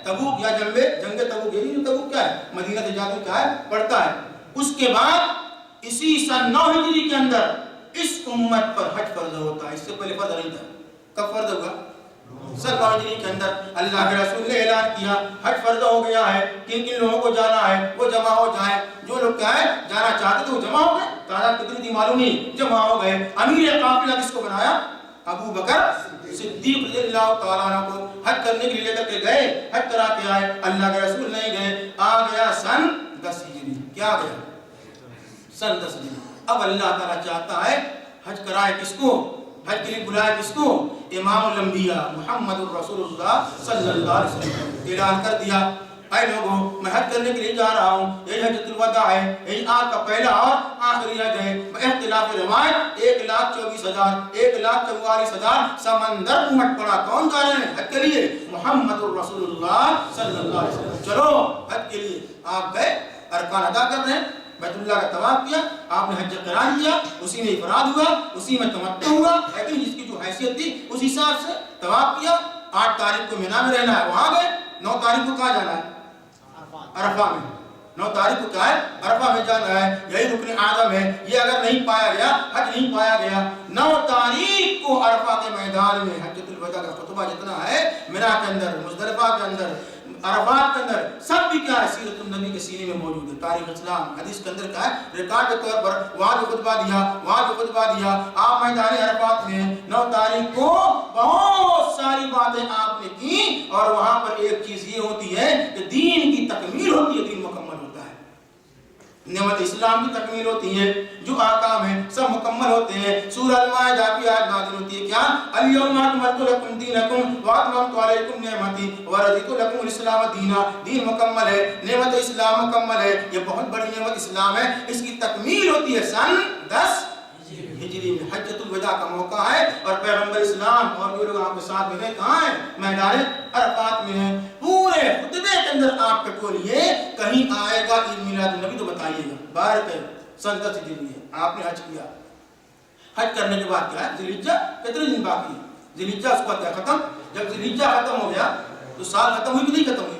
تبوک یا جنگ تبوک. یہ جو تبوک کیا ہے مدینہ سے جاتے کیا ہے پڑتا ہے. اس کے بعد اسی سن 9 ہجری کے اندر اس امت پر حج فرض ہوتا ہے. اس سے پہلے فرض نہیں تھا. کب فرض ہوگا؟ سن 9 ہجری کے اندر اللہ کے رسول نے اعلان کیا حج فرض ہو گیا ہے. کن کن لوگوں کو جانا ہے وہ جمع ہو جائیں. جو لوگ کیا ہے جانا چاہتے تھے وہ جمع ہو گئے. تعداد کتنی تھی معلوم نہیں، جمع ہو گئے. امیر قافلہ کس کو بنایا؟ ابو بکر صدیق رضی اللہ تعالیٰ عنہ کو حج کرنے کے لیے لے کر کے گئے. حج کرا کے آئے. اللہ کے رسول نہیں گئے. آ گیا سن 10 ہجری. کیا آ گیا؟ سن 10 ہجری. اب اللہ تعالیٰ چاہتا ہے حج کرائے کس کو؟ حج کے لیے بلائے کس کو؟ امام الانبیاء محمد الرسول اللہ صلی اللہ علیہ وسلم. اعلان کر دیا اے لوگوں میں حج کرنے کے لیے جا رہا ہوں، یہی حجۃ الوداع ہے، یہی آپ کا پہلا اور آخری حج ہے۔ اختلاف روایت 1,24,1,44,000 سمندر امٹ پڑا، کون جا رہے ہیں حج کے لیے؟ محمد الرسول اللہ صلی اللہ علیہ وسلم۔ چلو حج کے لیے آپ گئے، ارکان ادا کر رہے ہیں، بیت اللہ کا طواف کیا، آپ نے حج قران کیا، اسی میں افراد ہوا، اسی میں تمتع ہوا، لیکن جس کی جو حیثیت تھی اس حساب سے طواف کیا۔ 8 تاریخ کو مینا میں رہنا ہے، وہاں گئے۔ 9 تاریخ کو کہاں جانا ہے؟ عرفہ میں۔ 9 تاریخ کو کیا ہے؟ عرفہ میں جانا ہے، یہی رکن اعظم ہے۔ یہ اگر نہیں پایا گیا، حج نہیں پایا گیا، 9 تاریخ کو عرفہ کے میدان میں حجۃ الوداع کا خطبہ جتنا ہے مینا کے اندر، مزدلفہ کے اندر، عرفات کے اندر، سب بھی کیا ہے؟ سیرت النبی کے سینے میں موجود ہے۔ تاریخ اسلام حدیث کے اندر کیا ہے؟ ریکارڈ کے طور پر وہاں بھی خطبہ دیا، وہاں بھی خطبہ دیا۔ آپ میدان عرفات میں 9 تاریخ کو بہت ساری باتیں آپ نے کی، اور وہاں پر ایک چیز یہ ہوتی ہے کہ دین کی تکمیل ہوتی ہے، دین مکمل ہوتا ہے، نعمت اسلام کی تکمیل ہوتی ہے، جو احکام ہیں سب مکمل ہوتے ہیں۔ سورہ المائدہ کی آیت نازل ہوتی ہے کیا؟ الیوم اکملت لکم دینکم واتممت علیکم نعمتی ورضیت لکم الاسلام دینا۔ دین مکمل ہے، نعمت اسلام مکمل ہے، یہ بہت بڑی نعمت اسلام ہے، اس کی تکمیل ہوتی ہے سن 10 ہجری میں۔ حجۃ الوداع کا موقع ہے، اور پیغمبر اسلام اور جو لوگ آپ کے ساتھ میں کہاں ہیں؟ میدان عرفات میں ہیں۔ پورے خطبے کے اندر آپ ٹٹولیے، کہیں آئے گا عید میلاد النبی تو بتائیے گا، باہر پہ سن 10 ہجری ہے، آپ نے حج کیا۔ حج کرنے کے بعد کیا ہے؟ ذی الحجہ کتنے دن باقی ہے؟ ذی الحجہ اس کا کیا ختم؟ جب ذی الحجہ ختم ہو گیا تو سال ختم ہوئی کہ نہیں ختم ہوئی؟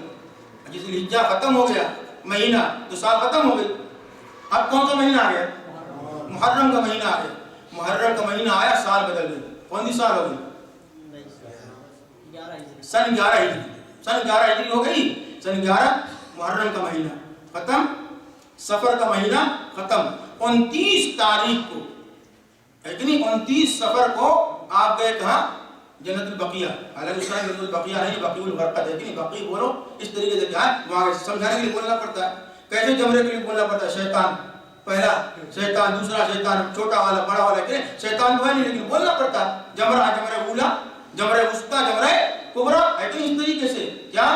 ذی الحجہ ختم ہو گیا مہینہ تو سال ختم ہو گئی۔ اب کون سا مہینہ آ گیا؟ محرم کا مہینہ آ گیا۔ محرم کا مہینہ آیا، سال بدل گئی، کون سی سال ہو گئی؟ سن 11 ہجری۔ سن 11 ہجری ہو گئی، سن 11 محرم کا مہینہ ختم، سفر کا مہینہ ختم۔ 29 تاریخ کو ہے کہ نہیں، 29 سفر کو آپ گئے کہاں؟ جنت البقیہ۔ حالانکہ اس جنت البقیہ نہیں، بقیع الغرقد ہے کہ نہیں، بقیع بولو اس طریقے سے کیا ہے، وہاں سمجھانے کے لیے بولنا پڑتا ہے۔ کیسے جمرے کے لیے بولنا پڑتا ہے؟ شیطان پہلا شیطان، دوسرا شیطان، چھوٹا والا بڑا والا، کہ شیطان تو ہے نہیں لیکن بولنا پڑتا ہے۔ جمرہ، جمرہ اولا، جمرہ وسطیٰ، جمرہ کبریٰ، ہے کہ اس طریقے سے کیا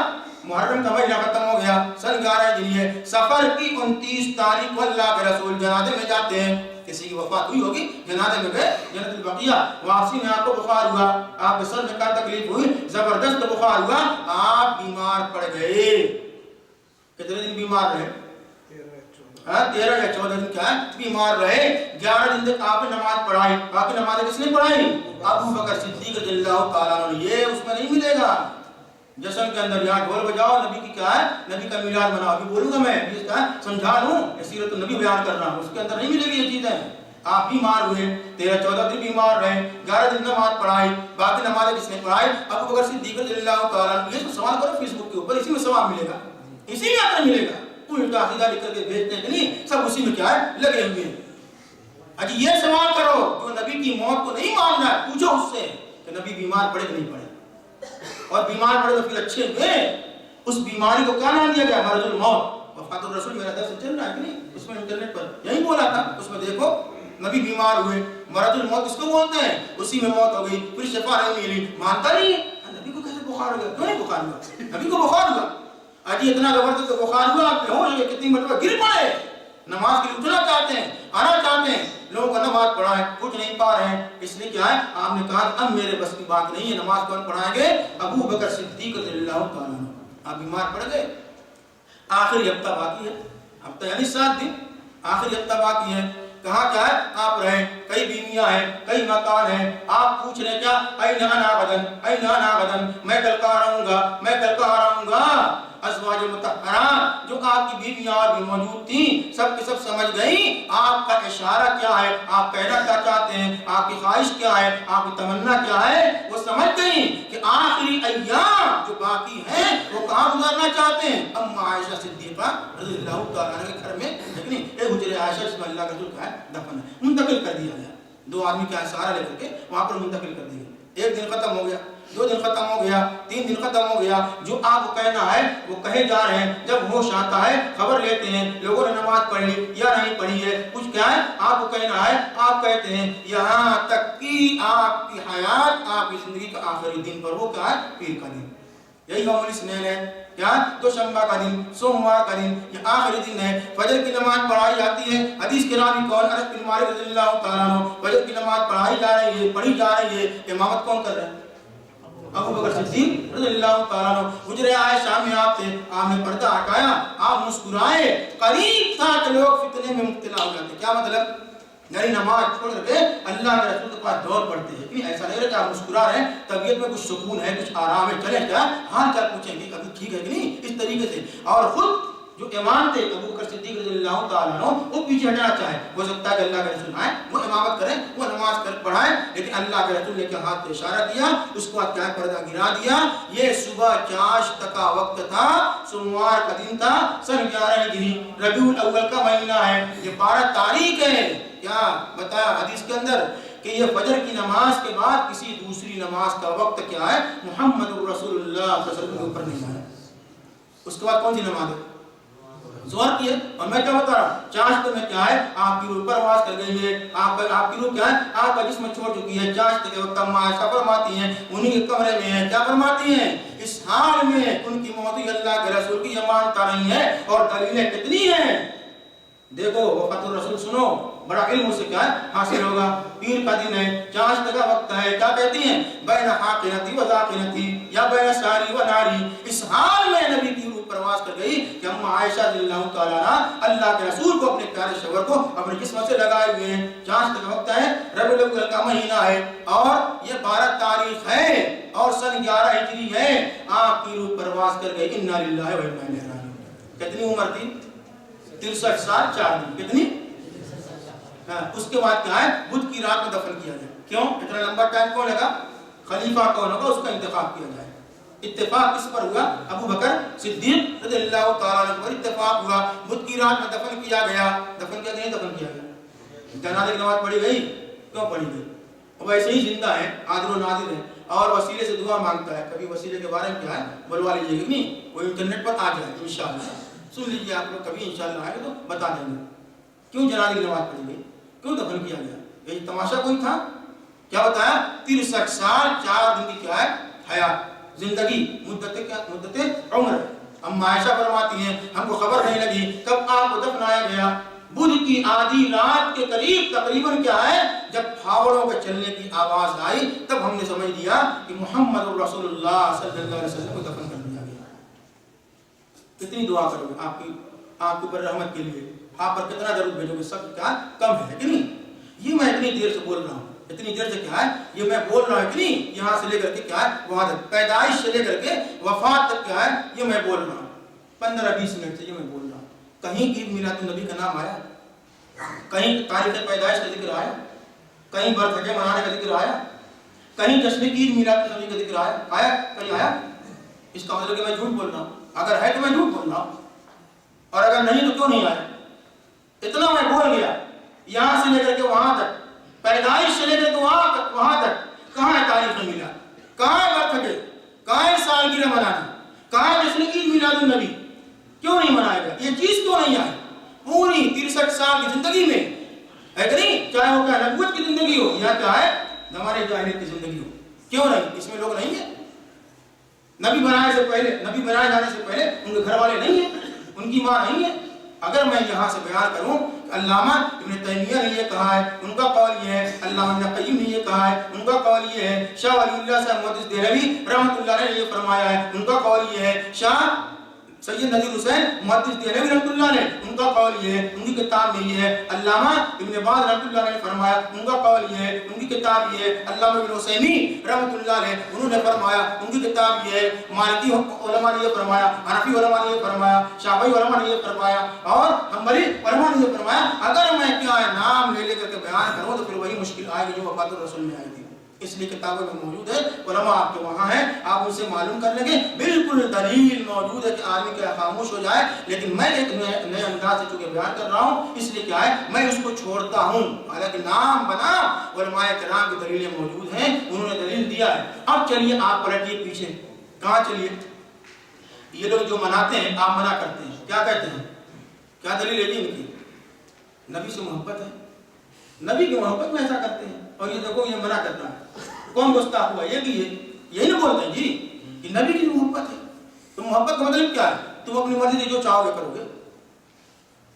محرم کا مہینہ ختم ہو گیا، سن 11 ہجری ہے۔ سفر کی 29 تاریخ کو اللہ کے رسول جنازے میں جاتے ہیں، کسی کی وفات ہوئی ہوگی، جنازے میں گئے جنت البقیہ۔ واپسی میں آپ کو بخار ہوا، آپ کے سر میں کیا تکلیف ہوئی؟ زبردست بخار ہوا، آپ بیمار پڑ گئے۔ کتنے دن بیمار رہے؟ 13 یا 14 دن کیا ہے بیمار رہے۔ 11 دن تک آپ نے نماز پڑھائی، باقی نمازیں کس نے پڑھائی؟ ابو بکر صدیق رضی اللہ تعالیٰ عنہ۔ یہ اس میں نہیں ملے گا جشن کے اندر یہاں ڈھول بجاؤ، نبی کی کیا ہے، نبی کا میلاد مناؤ۔ ابھی بولوں گا میں، اس کا سمجھا لوں، سیرت النبی بیان کر رہا ہوں، اس کے اندر نہیں ملے گی یہ چیزیں۔ آپ بیمار ہوئے، 13-14 دن بیمار رہے، 11 دن نماز پڑھائی، باقی نمازیں کس نے پڑھائی؟ ابو بکر صدیق رضی اللہ تعالیٰ عنہ۔ یہ سوال کرو فیس بک کے اوپر، اسی میں ثواب ملے گا، اسی میں آخر ملے گا۔ الٹا سیدھا لکھ کر کے بھیجتے ہیں کہ نہیں، سب اسی میں کیا ہے لگے ہوئے ہیں۔ اجی یہ سوال کرو جو نبی کی موت کو نہیں ماننا ہے، پوچھو اس سے کہ نبی بیمار پڑے کہ نہیں پڑے، اور بیمار پڑے تو پھر اچھے ہوئے۔ اس بیماری کو کیا نام دیا گیا؟ مرض الموت۔ وفات الرسول میرا درس چل رہا ہے کہ نہیں، اس میں انٹرنیٹ پر یہی بولا تھا، اس میں دیکھو نبی بیمار ہوئے، مرض الموت اس کو بولتے ہیں، اسی میں موت ہو گئی، پھر شفا نہیں ملی۔ مانتا نہیں ہے نبی کو کیسے بخار ہو گیا؟ کیوں نہیں بخار ہوا؟ نبی کو بخار ہوا، آج اتنا زبردست بخار ہوا، آپ بے ہوش ہو گئے، کتنی مرتبہ گر پڑے، نماز کے لیے اٹھنا چاہتے ہیں، آنا چاہتے ہیں، لوگوں کو نماز پڑھائیں، اٹھ نہیں پا رہے ہیں، اس لیے کیا ہے آپ نے کہا اب میرے بس کی بات نہیں ہے، نماز کون پڑھائیں گے؟ ابو بکر صدیق رضی اللہ تعالیٰ عنہ۔ آپ بیمار پڑ گئے، آخری ہفتہ باقی ہے، ہفتہ یعنی 7 دن، آخری ہفتہ باقی ہے۔ کہاں کیا ہے آپ رہیں، کئی بیویاں ہیں، کئی مکان ہیں، آپ پوچھ رہے کیا؟ این انا غدن، این انا غدن، میں کل کہاں رہوں گا، میں کل کہاں رہوں گا۔ ازواج مطہرات جو آپ کی بیویاں اور بھی موجود تھیں، سب کے سب سمجھ گئیں آپ کا اشارہ کیا ہے، آپ کہنا کیا چاہتے ہیں، آپ کی خواہش کیا ہے، آپ کی تمنا کیا ہے۔ وہ سمجھ گئیں کہ آخری ایام جو باقی ہیں وہ کہاں گزارنا چاہتے ہیں؟ اما عائشہ صدیقہ رضی اللہ تعالیٰ عنہ کے گھر میں، لیکن ایک حجرہ عائشہ جس میں اللہ کا ذکر ہے دفن ہے، منتقل کر دیا گیا، 2 آدمی کا سہارا لے کر کے وہاں پر منتقل کر دیا۔ 1 دن ختم ہو گیا، 2 دن ختم ہو گیا، 3 دن ختم ہو گیا، جو آپ کو کہنا ہے وہ کہے جا رہے ہیں۔ جب ہوش آتا ہے خبر لیتے ہیں لوگوں نے نماز پڑھ لی یا نہیں پڑھی ہے، کچھ کیا ہے آپ کو کہنا ہے، آپ کہتے ہیں یہاں تک کہ آپ کی حیات، آپ کی زندگی کا آخری دن پر وہ کیا ہے پیر کا دن، یہی یوم الاثنین ہے، کیا دوشنبہ کا دن، سوموار کا دن، یہ آخری دن ہے۔ فجر کی نماز پڑھائی جاتی ہے۔ حدیث کے راوی کون؟ انس بن مالک رضی اللہ تعالیٰ عنہ۔ فجر کی نماز پڑھائی جا رہی ہے، پڑھی جا رہی ہے، امامت کون کر رہا ہے؟ ابو بکر صدیق رضی اللہ تعالیٰ عنہ۔ حجرہ عائشہ میں آپ تھے، آپ نے پردہ ہٹایا، آپ مسکرائے، قریب تھا کہ لوگ فتنے میں مبتلا ہو جاتے۔ کیا مطلب؟ یعنی نماز چھوڑ کے اللہ کے رسول کے پاس دوڑ پڑتے ہیں، کیوں ایسا نہیں رہتا؟ آپ مسکرا رہے ہیں، طبیعت میں کچھ سکون ہے، کچھ آرام ہے، چلے کیا حال چال پوچھیں گے کبھی ٹھیک ہے کہ نہیں، اس طریقے سے۔ اور خود جو امام تھے ابو بکر صدیق رضی اللہ تعالیٰ عنہ، وہ پیچھے ہٹنا چاہے، ہو سکتا ہے کہ اللہ کے رسول آئے، وہ امامت کریں، وہ نماز کر پڑھائیں، لیکن اللہ کے رسول نے کیا ہاتھ پہ اشارہ کیا، اس کو کیا پردہ گرا دیا۔ یہ صبح چاشت کا وقت تھا، سوموار کا دن تھا، سن 11 ہجری، ربیع الاول کا مہینہ ہے، یہ 12 تاریخ ہے۔ کیا بتایا حدیث کے اندر کہ یہ فجر کی نماز کے بعد کسی دوسری نماز کا وقت کیا ہے؟ محمد رسول اللہ صلی اللہ علیہ وسلم کے اوپر نہیں آیا۔ اس کے بعد کون سی نماز ہے؟ ظہر کی ہے۔ اور میں کیا بتا رہا ہوں، چاشت میں کیا ہے؟ آپ کی روح پرواز کر گئی ہے، آپ کی روح کیا ہے؟ آپ کا جسم چھوڑ چکی ہے۔ چاشت کے وقت اما عائشہ فرماتی ہیں، انہی کے کمرے میں ہیں، کیا فرماتی ہیں؟ اس حال میں ان کی موت اللہ کے رسول کی یہ مانتا نہیں ہے، اور دلیلیں کتنی ہیں؟ دیکھو وفات الرسول سنو، بڑا علم اس سے کیا ہے حاصل ہوگا۔ پیر کا دن ہے، چاشت کا وقت ہے، کیا کہتی ہیں؟ بین حاقنتی و ذاقنتی یا بین ساری و ناری۔ اس حال میں نبی کی روح پرواز کر گئی کہ اما عائشہ رضی اللہ تعالیٰ عنہ اللہ کے رسول کو، اپنے پیارے شوہر کو اپنے جسم سے لگائے ہوئے ہیں۔ چاشت کا وقت ہے، ربیع الاول کا مہینہ ہے، اور یہ 12 تاریخ ہے، اور سن 11 ہجری ہے۔ آپ کی روح پرواز کر گئی، انا للہ و انا الیہ راجعون۔ کتنی عمر تھی؟ 63 سال 4 دن۔ کتنی؟ اس کے بعد کیا ہے؟ بدھ کی رات میں دفن کیا جائے۔ کیوں اتنا لمبا ٹائم کیوں لگا؟ خلیفہ کون ہوگا اس کا انتخاب کیا جائے۔ اتفاق کس پر ہوا؟ ابو بکر صدیق رضی اللہ تعالیٰ عنہ پر اتفاق ہوا، بدھ کی رات میں دفن کیا گیا۔ دفن کیا گیا؟ دفن کیا گیا۔ جنازے کی نماز پڑھی گئی؟ کیوں پڑھی گئی؟ وہ ویسے ہی زندہ ہے، عادل و نادر ہے، اور وسیلے سے دعا مانگتا ہے۔ کبھی وسیلے کے بارے میں کیا ہے بلوا لیجیے گا، نہیں وہ انٹرنیٹ پر آ جائے انشاءاللہ، سن لیجیے آپ لوگ، کبھی انشاءاللہ آئے تو بتا دیں گے کیوں جنازے کی نماز پڑھی گئی، کیوں دفن کیا گیا۔ یہ تماشا کوئی تھا؟ کیا بتایا؟ 63 سال 4 دن کی کیا ہے حیات، زندگی، مدت کیا؟ مدت عمر۔ اما عائشہ فرماتی ہیں ہم کو خبر نہیں لگی کب آپ کو دفنایا گیا۔ بدھ کی آدھی رات کے قریب تقریباً کیا ہے جب پھاوڑوں کے چلنے کی آواز آئی، تب ہم نے سمجھ لیا کہ محمد رسول اللہ صلی اللہ علیہ وسلم کو دفن کر دیا گیا۔ کتنی دعا کرو گے آپ کے اوپر رحمت کے لیے، آپ پر کتنا درود بھیجو گے؟ سب کیا کم ہے کہ نہیں؟ یہ میں اتنی دیر سے بول رہا ہوں، اتنی دیر سے کیا ہے یہ میں بول رہا ہوں کہ نہیں، یہاں سے لے کر کے کیا ہے وہاں تک، پیدائش سے لے کر کے وفات تک کیا ہے یہ میں بول رہا ہوں، 15-20 منٹ سے یہ میں بول رہا ہوں۔ کہیں عید میلاد النبی کا نام آیا؟ کہیں تاریخ پیدائش کا ذکر آیا؟ کہیں برتھ ڈے منانے کا ذکر آیا؟ کہیں جشن عید میلاد النبی کا ذکر آیا؟ کہیں آیا؟ اس کا مطلب کہ میں جھوٹ بول رہا ہوں، اگر ہے تو میں جھوٹ بول رہا ہوں، اور اگر نہیں تو کیوں نہیں آیا؟ اتنا میں بول گیا، یہاں سے لے کر کے وہاں تک، پیدائش سے لے کر کے وہاں تک، کہاں ہے تاریخ میلاد؟ کہاں ہے برتھ ڈے؟ کہاں ہے سالگرہ منانا؟ کہاں ہے جشن عید میلاد النبی؟ کیوں نہیں منائے گا؟ یہ چیز کیوں نہیں آئی؟ پوری 63 سال کی زندگی میں ہے کہ نہیں، چاہے وہ کیا نبوت کی زندگی ہو یا کیا ہے ہمارے جاہلیت کی زندگی ہو، کیوں نہیں؟ اس میں لوگ نہیں ہیں؟ نبی بنائے جانے سے پہلے ان کے گھر والے نہیں ہیں، ان کی ماں نہیں ہے؟ اگر میں یہاں سے بیان کروں علامہ ابن تیمیہ نے یہ کہا ہے، ان کا قول یہ ہے، علامہ ابن قیم نے یہ کہا ہے، ان کا قول یہ ہے، شاہ ولی اللہ صاحب محدث دہلوی رحمۃ اللہ علیہ نے یہ فرمایا ہے، ان کا قول یہ ہے، شاہ سید نذیر حسین محدث دہلوی رحمۃ اللہ علیہ ان کا قول یہ ہے، ان کی کتاب میں یہ ہے، علامہ ابن باز رحمۃ اللہ علیہ نے فرمایا، ان کا قول یہ ہے، ان کی کتاب یہ ہے، علامہ ابن عثیمین رحمۃ اللہ علیہ انہوں نے فرمایا، ان کی کتاب یہ ہے، مالکی علماء نے یہ فرمایا، حنفی علماء نے یہ فرمایا، شافعی علماء نے یہ فرمایا، اور حنبلی علماء نے یہ فرمایا۔ اگر میں کیا ہے نام لے کر کے بیان کروں تو پھر وہی مشکل آئے گی جو وفات الرسول میں آئی تھی، اس لیے کتابوں میں موجود ہے، علماء آپ کے وہاں ہیں، آپ ان سے معلوم کر لیں گے، بالکل دلیل موجود ہے کہ آدمی کیا خاموش ہو جائے، لیکن میں ایک نئے انداز سے چونکہ بیان کر رہا ہوں، اس لیے کیا ہے میں اس کو چھوڑتا ہوں، حالانکہ نام بنا علماء کرام کی دلیلیں موجود ہیں، انہوں نے دلیل دیا ہے۔ اب چلیے آپ پلٹیے پیچھے، کہاں چلیے؟ یہ لوگ جو مناتے ہیں آپ منع کرتے ہیں، کیا کہتے ہیں؟ کیا دلیل ہے ان کی؟ نبی سے محبت ہے، نبی کی محبت میں ایسا کرتے ہیں، اور یہ دیکھو یہ منع کرتا ہے، کون گستاخ ہوا؟ یہ بھی ہے، یہی نہیں بولتے جی یہ نبی کی محبت ہے. تو محبت کا مطلب کیا ہے؟ تم اپنی مرضی سے جو چاہو گے کرو گے.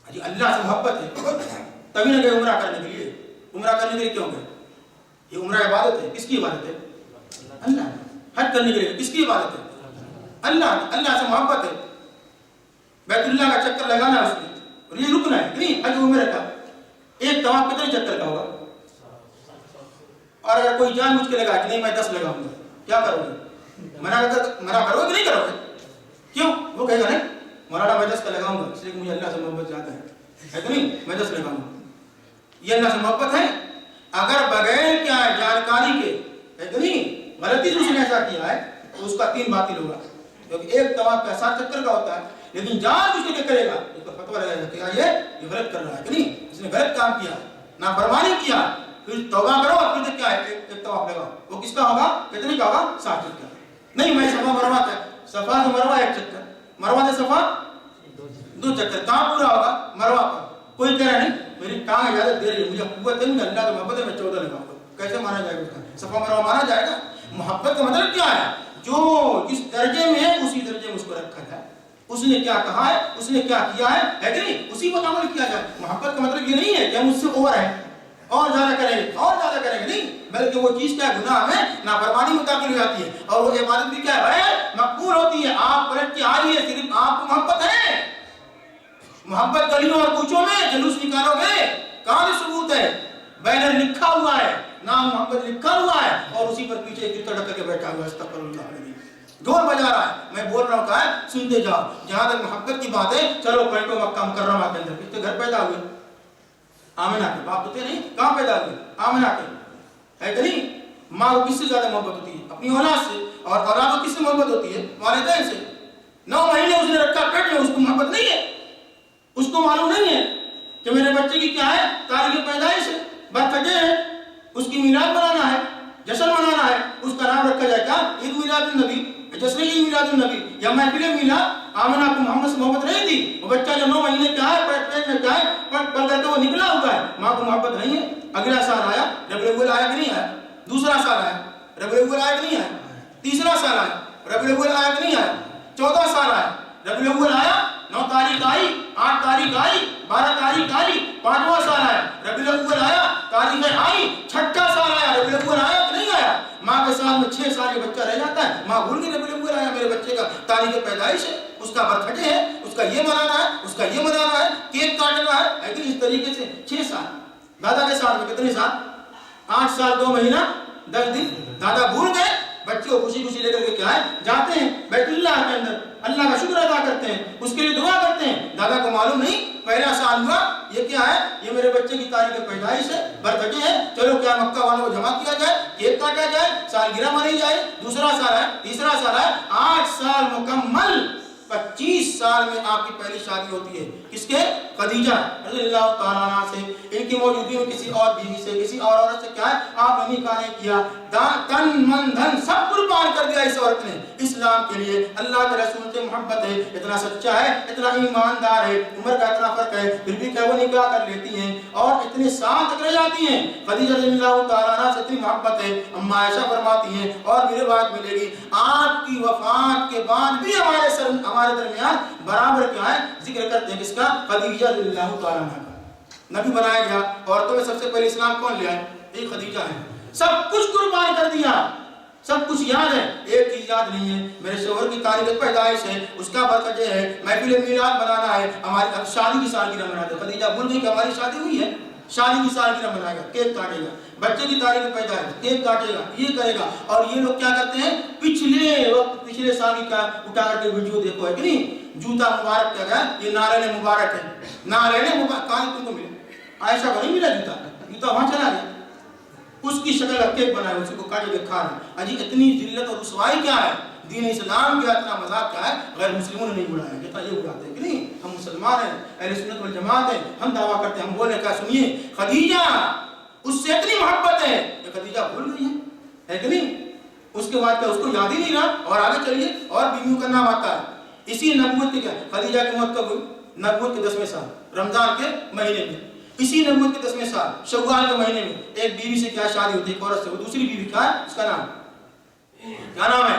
جی اللہ سے محبت ہے تبھی نہ گئے عمرہ کرنے کے لیے. عمرہ کرنے کے لیے کیوں گئے؟ یہ عمرہ عبادت ہے. کس کی عبادت ہے؟ اللہ. حج کرنے کے لیے کس کی عبادت ہے؟ اللہ. اللہ سے محبت ہے. بیت اللہ کا چکر لگانا ہے اس میں اور یہ رکنا ہے کہ نہیں. حج عمرہ کا ایک طواف کتنے چکر کا ہوگا؟ اور اگر کوئی جان بوجھ کے لگا کہ نہیں میں 10 لگاؤں گا, کیا کرو گے؟ منع کرو گے کہ نہیں کرو گے؟ کیوں؟ وہ کہے گا نہیں مولانا میں 10 کا لگاؤں گا اس لیے کہ مجھے اللہ سے محبت زیادہ ہے کہ نہیں, میں 10 لگاؤں گا. یہ اللہ سے محبت ہے. اگر بغیر کیا ہے جانکاری کے ہے کہ نہیں غلطی سے اس نے ایسا کیا ہے تو اس کا 3 باطل ہوگا. کیونکہ ایک طواف کا 7 چکر کا ہوتا ہے, لیکن جان بوجھ کے کیا کرے گا اس کا فتویٰ لگائے گا کہ یہ غلط کر رہا ہے کہ نہیں, اس نے غلط کام کیا, نافرمانی کیا. پھر توبہ کرو اور پھر کیا ہے ایک طواف لگاؤ. وہ کس کا ہوگا؟ کتنے کا ہوگا؟ 7 چکر. نہیں میں صفا مروا کا صفا سے مروا 1 چکر, مروا سے صفا 2 چکر. کہاں پورا ہوگا؟ مروا پر. کوئی کہہ رہا نہیں میری ٹانگ اجازت دے رہی ہے, مجھے قوت ہے, مجھے اللہ کی محبت ہے, میں 14 لگاؤں گا. کیسے مانا جائے گا اس کا؟ صفا مروا مانا جائے گا؟ محبت کا مطلب کیا ہے؟ جو جس درجے میں ہے اسی درجے میں اس کو رکھا جائے. اس نے کیا کہا ہے, اس نے کیا کیا ہے کہ نہیں, اسی پر عمل کیا جائے. محبت کا مطلب یہ نہیں ہے کہ ہم اس سے اوور ہیں اور زیادہ کریں گے اور زیادہ کریں گے, نہیں, بلکہ وہ چیز کیا ہے گناہ میں نافرمانی میں داخل ہو جاتی ہے اور وہ عبادت بھی کیا ہے غیر مقبول ہوتی ہے. آپ پلٹ کے آئیے, صرف آپ کو محبت ہے. محبت گلیوں اور کوچوں میں جلوس نکالو گے, کہاں سے ثبوت ہے؟ بینر لکھا ہوا ہے, نام محمد لکھا ہوا ہے اور اسی پر پیچھے کرتا ڈکر کے بیٹھا ہوا ہے استغفر اللہ العظیم, ڈھول بجا رہا ہے. میں بول رہا ہوں کہا ہے سنتے جاؤ. جہاں تک محبت کی بات ہے چلو پلٹو مکہ مکرمہ کے اندر. کس کے گھر پیدا ہوئے؟ آمنہ کے. باپ ہوتے نہیں, کہاں پیدا ہوئے؟ آمنہ کے, ہے کہ نہیں. ماں کو کس سے زیادہ محبت ہوتی ہے؟ اپنی اولاد سے. اور اولاد کو کس سے محبت ہوتی ہے؟ والدین سے. 9 مہینے اس نے رکھا پیٹ میں, اس کو محبت نہیں ہے, اس کو معلوم نہیں ہے کہ میرے بچے کی کیا ہے تاریخ پیدائش ہے, برتھ ڈے ہے, اس کی میلاد منانا ہے, جشن منانا ہے. اس کا نام رکھا جائے گا عید میلاد النبی, جشن عید میلاد النبی یا محفل میلاد. آمنہ کو محمد سے محبت نہیں تھی. وہ بچہ جو 9 مہینے کا ہے پیٹ میں کیا ہے پڑھ کر کے وہ نکلا ہوا ہے, ماں کو محبت نہیں ہے. اگلا سال آیا ربیع الاول آیا کہ نہیں آیا؟ دوسرا سال آیا ربیع الاول آیا کہ نہیں آیا؟ تیسرا سال آیا ربیع الاول آیا کہ نہیں آیا؟ 14 سال آیا ربیع الاول آیا, 9 تاریخ آئی, 8 تاریخ آئی, 12 تاریخ آئی, 5واں سال آیا ربیع الاول آیا, تاریخیں آئی, 6ٹھا سال آیا ربیع الاول آیا کہ نہیں آیا؟ ماں کے سال میں 6 سال یہ بچہ رہ جاتا ہے, ماں بھول گئی ربیع الاول آیا میرے بچے کا تاریخ پیدائش ہے, اس کا برتھ ڈے ہے, اس کا یہ منانا ہے, اس کا یہ منانا ہے, کیک کاٹنا ہے. لیکن اس طریقے سے 6 سال. دادا کے سال میں کتنے سال؟ 8 سال 2 مہینہ 10 دن. دادا بھول گئے, بچے کو خوشی خوشی لے کر کے کیا ہے جاتے ہیں بیت اللہ کے اندر, اللہ کا شکر ادا کرتے ہیں, اس کے لیے دعا کرتے ہیں. دادا کو معلوم نہیں پہلا سال ہوا, یہ کیا ہے, یہ میرے بچے کی تاریخ پیدائش ہے, برتھ ڈے ہے, چلو کیا مکہ والوں کو جمع کیا جائے, کیک کاٹا جائے, سالگرہ منائی جائے. دوسرا سال ہے, تیسرا سال ہے, 8 سال مکمل. 25 سال میں آپ کی پہلی شادی ہوتی ہے. کس کے؟ خدیجہ رضی اللہ تعالیٰ عنہ سے. ان کی موجودگی میں کسی اور بیوی سے, کسی اور عورت سے کیا ہے آپ نے نکاح نہیں کیا. تن من دھن سب قربان کر دیا اس عورت نے اسلام کے لیے. اللہ کے رسول سے محبت ہے, اتنا سچا ہے, اتنا ایماندار ہے, عمر کا اتنا فرق ہے, پھر بھی کیا وہ نکاح کر لیتی ہیں اور اتنے سال تک رہ جاتی ہیں. خدیجہ رضی اللہ تعالیٰ عنہ سے اتنی محبت ہے. اما عائشہ فرماتی ہیں اور میرے بات ملے گی, آپ کی وفات کے بعد بھی ہمارے درمیان برابر کیا ہے ذکر کرتے ہیں. کس کا؟ خدیجہ رضی اللہ تعالیٰ عنہ کا. نبی بنایا گیا, عورتوں میں سب سے پہلے اسلام کون لے آئے؟ ایک خدیجہ ہے. سب کچھ قربان کر دیا, سب کچھ یاد ہے, ایک چیز یاد نہیں ہے, میرے شوہر کی تاریخ پیدائش ہے, اس کا برتھ ڈے ہے, محفل میلاد منانا ہے, ہماری شادی کی سالگرہ مناتے. خدیجہ بھول گئی کہ ہماری شادی ہوئی ہے, شادی کی سالگرہ منائے گا, کیک کاٹے گا, بچے کی تاریخ پیدائش, کیک کاٹے گا, یہ کرے گا. اور یہ لوگ کیا کرتے ہیں پچھلے وقت پچھلے سال کی کیا اٹھا کر کے ویڈیو دیکھو ہے کہ نہیں, جوتا مبارک کیا گیا, یہ نارین مبارک ہے, نارین مبارک. کہاں تم کو ملے؟ عائشہ کو نہیں ملا جوتا, جوتا وہاں چلا گیا. اس کی شکل کیک بنائے, اسی کو کاٹے کے کھا رہے. اجی اتنی ذلت اور رسوائی کیا ہے دین اسلام کا, اتنا مذاق کیا ہے غیر مسلموں نے نہیں بڑھایا. کہتا یہ اڑاتے ہیں کہ نہیں, ہم مسلمان ہیں, اہل سنت والجماعت ہیں, ہم دعویٰ کرتے ہیں, ہم بولے کیا سنیے, خدیجہ اس سے اتنی محبت ہے کہ خدیجہ بھول گئی ہے کہ نہیں. اس کے بعد کیا اس کو یاد ہی نہیں رہا. اور آگے چلیے, اور بیویوں کا نام آتا ہے. اسی نبوت کے کیا خدیجہ کی موت کب ہوئی؟ نبوت کے 10ویں سال رمضان کے مہینے میں. اسی نبوت کے 10ویں سال شوال کے مہینے میں ایک بیوی سے کیا شادی ہوتی ہے, ایک عورت سے. وہ دوسری بیوی کیا ہے, اس کا نام کیا نام ہے؟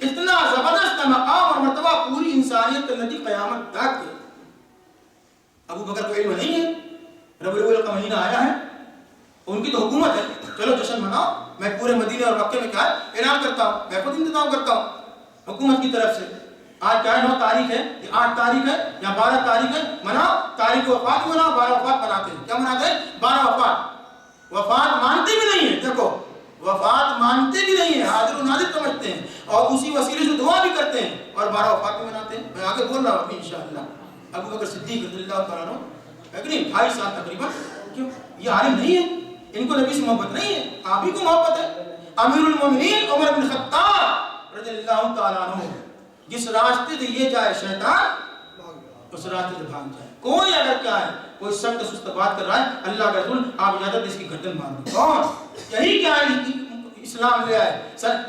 اتنا زبردست مقام اور مرتبہ پوری انسانیت کرنے قیامت تک. ابو بکر کو علم نہیں ہے ربیع الاول کا مہینہ آیا ہے, ان کی تو حکومت ہے, چلو جشن مناؤ, میں پورے مدینے اور مکے میں کیا اعلان کرتا ہوں, میں خود انتظام کرتا ہوں حکومت کی طرف سے. آج کیا 9 تاریخ ہے, یہ 8 تاریخ ہے یا 12 تاریخ ہے, مناؤ, تاریخ وفات مناؤ, 12 وفات مناتے ہیں. کیا مناتے ہیں؟ 12 وفات. وفات مانتے بھی نہیں ہیں, دیکھو وفات مانتے بھی نہیں ہیں, حاضر و ناظر سمجھتے ہیں, اور اسی وسیلے سے دعا بھی کرتے ہیں, اور 12 وفات بھی مناتے ہیں. میں آگے بول رہا ہوں انشاءاللہ. ابو بکر صدیق رضی اللہ تعالیٰ عنہ ہے کہ نہیں, 2.5 سال تقریباً. کیوں؟ یہ عالم نہیں ہے, ان کو نبی سے محبت نہیں ہے, آپ ہی کو محبت ہے. امیر المومنین عمر بن خطاب رضی اللہ تعالیٰ عنہ, جس راستے سے یہ جائے شیطان اس راستے سے بھاگ جائے. کوئی اگر کیا ہے, کوئی سخت سست بات کر رہا ہے, اللہ کا رسول آپ اجازت دے اس کی گردن مار دیں. کون؟ یہی کیا ہے اسلام لے آئے.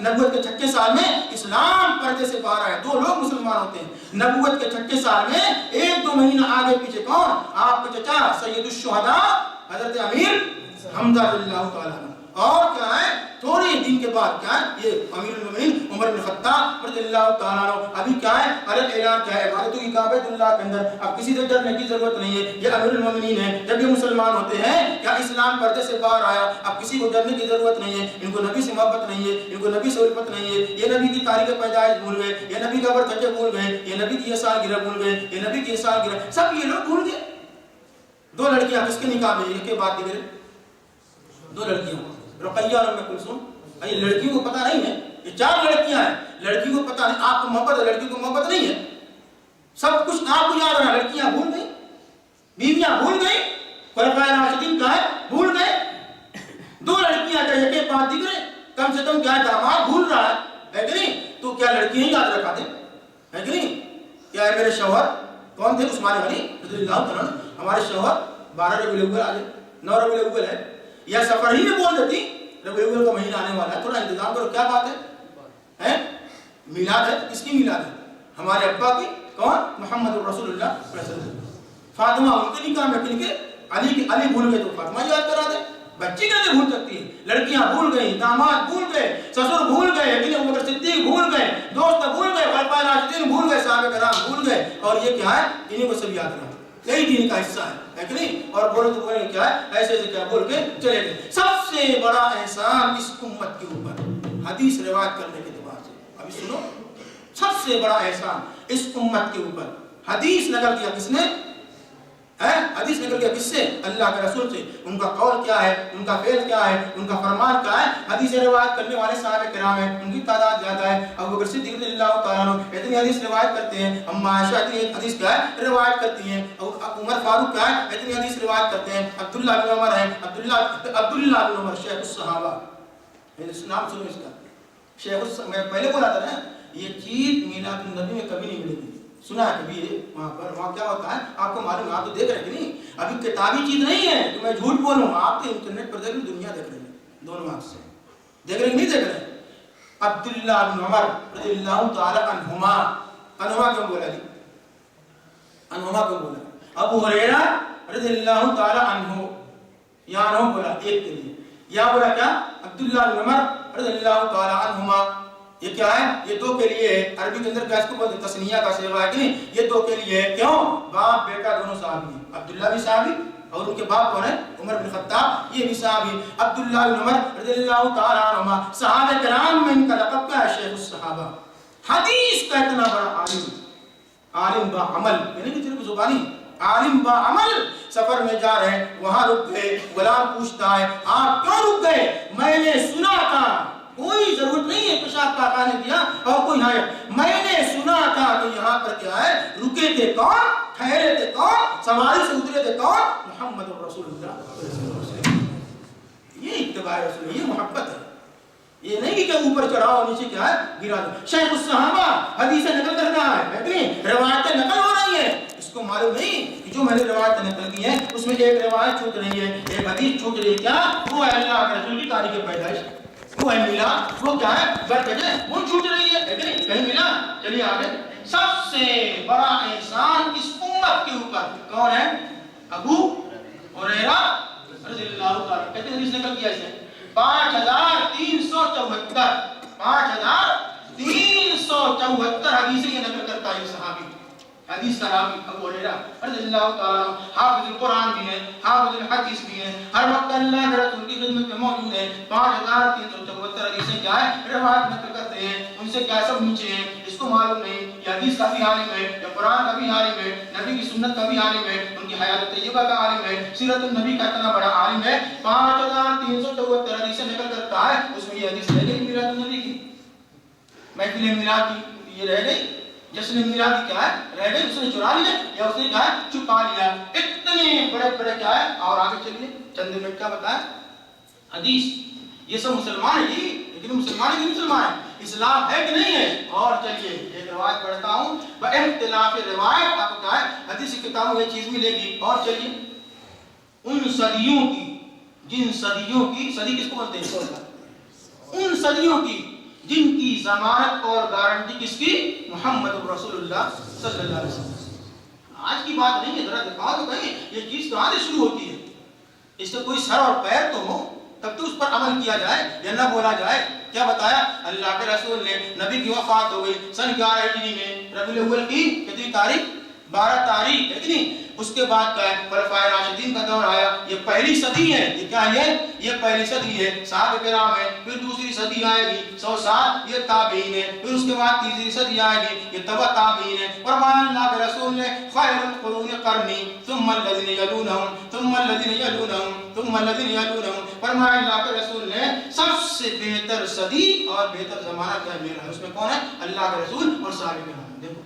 نبوت کے 6 سال میں اسلام پردے سے باہر آئے, 2 لوگ مسلمان ہوتے ہیں نبوت کے 6 سال میں, 1-2 مہینہ آگے پیچھے. کون؟ آپ کے چچا سید الشہداء حضرت امیر حمزہ رضی اللہ تعالیٰ عنہ, اور کیا ہے تھوڑے دن کے بعد کیا ہے یہ امیر المومنین عمر بن خطاب رضی اللہ تعالیٰ عنہ. ابھی کیا ہے الگ اعلان کیا ہے عبادت کی کعبۃ اللہ کے اندر, اب کسی سے ڈرنے کی ضرورت نہیں ہے, یہ امیر المومنین ہے. جب یہ مسلمان ہوتے ہیں کیا اسلام پردے سے باہر آیا, اب کسی کو ڈرنے کی ضرورت نہیں ہے, ان کو نبی سے محبت نہیں ہے, ان کو نبی سے الفت نہیں ہے, یہ نبی کی تاریخ پیدائش بھول گئے, یہ نبی کا برکتیں بھول گئے, یہ نبی کی یہ سالگرہ بھول گئے, یہ نبی کی یہ سالگرہ, سب یہ لوگ بھول گئے. 2 لڑکیاں کس کے نکاح میں, ایک کے بعد دیگر 2 لڑکیاں, رقیہ اور ام کلثوم. یہ لڑکیوں کو پتہ نہیں ہے, یہ 4 لڑکیاں ہیں, لڑکی کو پتہ نہیں. آپ کو محبت ہے, لڑکی کو محبت نہیں ہے, سب کچھ آپ کو یاد رہا, لڑکیاں بھول گئی, بیویاں بھول گئی, خلفائے راشدین کا ہے بھول گئے. 2 لڑکیاں چاہیے کہ بعد دیگر, کم سے کم کیا داماد بھول رہا ہے کہ نہیں, تو کیا لڑکی نہیں یاد رکھا دے, ہے کہ نہیں. کیا ہے میرے شوہر کون تھے, عثمان غنی رضی اللہ تعالیٰ, ہمارے شوہر 12 ربیع الاول آج 9 ربیع الاول ہے, یا سفر ہی میں بول دیتی ربیع الاول کا مہینہ آنے والا ہے, تھوڑا انتظام کرو. کیا بات ہے, میلاد ہے, کس کی میلاد ہے, ہمارے ابا کی. کون؟ محمد رسول اللہ صلی اللہ علیہ وسلم. فاطمہ ان کے نکاح میں کن کے, علی بھول گئے تو فاطمہ یاد کرا دے. بچی کیسے بھول سکتی ہے, لڑکیاں بھول گئی, داماد بھول گئے, سسر بھول گئے, ابو بکر صدیق بھول گئے, دوست بھول گئے, خلفائے راشدین بھول گئے, صحابہ کرام بھول گئے, اور یہ کیا ہے انہیں کو سب یاد رہا, یہی دین کا حصہ ہے کہ نہیں. اور بولو تو بولیں کیا ہے, ایسے ایسے کیا بول کے چلے گئے. سب سے بڑا احسان اس امت کے اوپر حدیث روایت کرنے کے اعتبار سے, ابھی سنو, سب سے بڑا احسان اس امت کے اوپر حدیث نقل کیا کس نے, حدیث نقل کیا کس سے, اللہ کے رسول سے. ان کا قول کیا ہے, ان کا فعل کیا ہے, ان کا فرمان کیا ہے. حدیث روایت کرنے والے صحابہ کرام ہیں, ان کی تعداد زیادہ ہے. ابو بکر صدیق رضی اللہ تعالیٰ عنہ اتنی حدیث روایت کرتے ہیں, اما عائشہ اتنی حدیث کیا ہے روایت کرتی ہیں, اور عمر فاروق کیا ہے اتنی حدیث روایت کرتے ہیں, عبداللہ بن عمر ہیں, عبداللہ بن عمر شیخ الصحابہ, نام سنو اس کا, شیخ الصحابہ. میں پہلے بولا تھا نا, یہ چیز میلاد النبی میں کبھی نہیں ملے گی. سنا ہے کبھی وہاں پر, وہاں کیا ہوتا ہے آپ کو معلوم ہے, آپ تو دیکھ رہے ہیں کہ نہیں, ابھی کتابی چیز نہیں ہے کہ میں جھوٹ بولوں, آپ تو انٹرنیٹ پر دیکھ رہے, دنیا دیکھ رہے ہیں, دونوں آنکھ سے دیکھ رہے ہیں, نہیں دیکھ رہے ہیں. عبداللہ بن عمر رضی اللہ تعالی عنہما, عنہما کیوں بولا جی, عنہما کیوں بولا, ابو ہریرہ رضی اللہ تعالی عنہ, یہاں عنہ بولا ایک کے لیے, یہاں بولا کیا عبداللہ بن عمر رضی اللہ تعالی عنہما. یہ کیا ہے, یہ 2 کے لیے ہے, عربی کے اندر کیا اس کو بولتے ہیں تثنیہ کا صیغہ ہے کہ نہیں, یہ 2 کے لیے ہے. کیوں؟ باپ بیٹا دونوں صحابی ہیں, عبداللہ بھی صحابی اور ان کے باپ کون ہے عمر بن خطاب, یہ بھی صحابی. عبداللہ بن عمر رضی اللہ تعالی عنہما, صحابہ کرام میں ان کا لقب کیا ہے, شیخ الصحابہ. حدیث کا اتنا بڑا عالم, عالم با عمل, یعنی کہ صرف زبانی, عالم با عمل. سفر میں جا رہے ہیں, وہاں رک گئے, غلام پوچھتا ہے آپ کیوں رک گئے, میں نے سنا تھا, کوئی ضرورت نہیں ہے پیشاب پاک نے کیا اور کوئی نہ, میں نے سنا تھا کہ یہاں پر کیا ہے رکے تھے کون, ٹھہرے تھے کون, سواری سے اترے تھے کون, محمد رسول اللہ. یہ اتباع رسول, یہ محبت ہے, یہ نہیں کہ اوپر چڑھاؤ نیچے کیا ہے گرا دو. شیخ الصحابہ حدیثیں نقل کر رہا ہے, روایتیں نقل ہو رہی ہیں, اس کو معلوم نہیں کہ جو میں نے روایتیں نقل کی ہیں اس میں ایک روایت چھوٹ رہی ہے, ایک حدیث چھوٹ رہی ہے. کیا وہ ہے اللہ کے رسول کی تاریخ پیدائش, وہ ہے میلاد, وہ کیا ہے برکتیں, وہ چھوٹ رہی ہے کہ نہیں, کہیں ملا. چلیے آگے. سب سے بڑا احسان اس امت کے اوپر کون ہے, ابو ہریرہ رضی اللہ تعالیٰ. کہتے ہیں حدیث نقل کیا اسے 5374, 5374 74 حدیثیں یہ نقل کرتا ہے صحابی، حدیث کا راوی ابو ہریرہ رضی اللہ تعالیٰ عنہ، حافظ القرآن بھی ہیں، حافظ الحدیث بھی ہیں، ہر وقت اللہ کے رسول کی خدمت میں موجود ہیں، 5374 حدیثیں کیا ہے روایت نقل کرتے ہیں، ان سے کیا سب نیچے ہیں اس کو معلوم نہیں، یہ حدیث کا بھی عالم ہے، یہ قرآن کا بھی عالم ہے، نبی کی سنت کا بھی عالم ہے، ان کی حیات طیبہ کا عالم ہے، سیرت النبی کا اتنا بڑا عالم ہے، 5374 حدیثیں نقل کرتا ہے، اس میں یہ حدیث رہ گئی میلاد النبی کی، محفل میلاد کی یہ رہ گئی، جشن میلاد کی کیا ہے رہ گئی، اس نے چرا لیا یا اس نے کیا ہے چھپا لیا، اتنے بڑے بڑے کیا ہے، اور آگے چلیے چند منٹ کا بتایا حدیث، یہ سب مسلمان ہیں جی، لیکن مسلمان ہے کہ مسلمان ہے، اسلام ہے کہ نہیں ہے، اور چلیے ایک روایت پڑھتا ہوں، باختلاف روایت آپ کو کیا ہے حدیث کی کتابوں میں یہ چیز ملے گی، اور چلیے ان صدیوں کی، جن صدیوں کی، صدی کس کو بولتے ہیں، ان صدیوں کی جن کی ضمانت اور گارنٹی کس کی، محمد رسول اللہ صلی اللہ علیہ وسلم، آج کی بات نہیں ہے، ذرا دکھاؤ تو کہیں یہ چیز کہاں سے شروع ہوتی ہے، اس سے کوئی سر اور پیر تو ہو تب تو اس پر عمل کیا جائے یا نہ بولا جائے، کیا بتایا اللہ کے رسول نے، نبی کی وفات ہو گئی سن 11 ہجری میں ربیع الاول کی کتنی تاریخ 12 تاریخ ہے کہ نہیں، اس کے بعد کا ہے خلفائے راشدین کا دور آیا، یہ پہلی صدی ہے، یہ کیا ہے یہ پہلی صدی ہے، صحابہ کرام ہے، پھر دوسری صدی آئے گی 100 سال یہ تابعین ہے، پھر اس کے بعد تیسری صدی آئے گی یہ تبع تابعین ہے، فرمایا اللہ کے رسول نے خیر القرون قرنی ثم الذین یلونہم ثم الذین یلونہم ثم الذین یلونہم، فرمایا اللہ کے رسول نے سب سے بہتر صدی اور بہتر زمانہ کیا میرا ہے، اس میں کون ہے اللہ کے رسول اور صحابہ کرام، دیکھو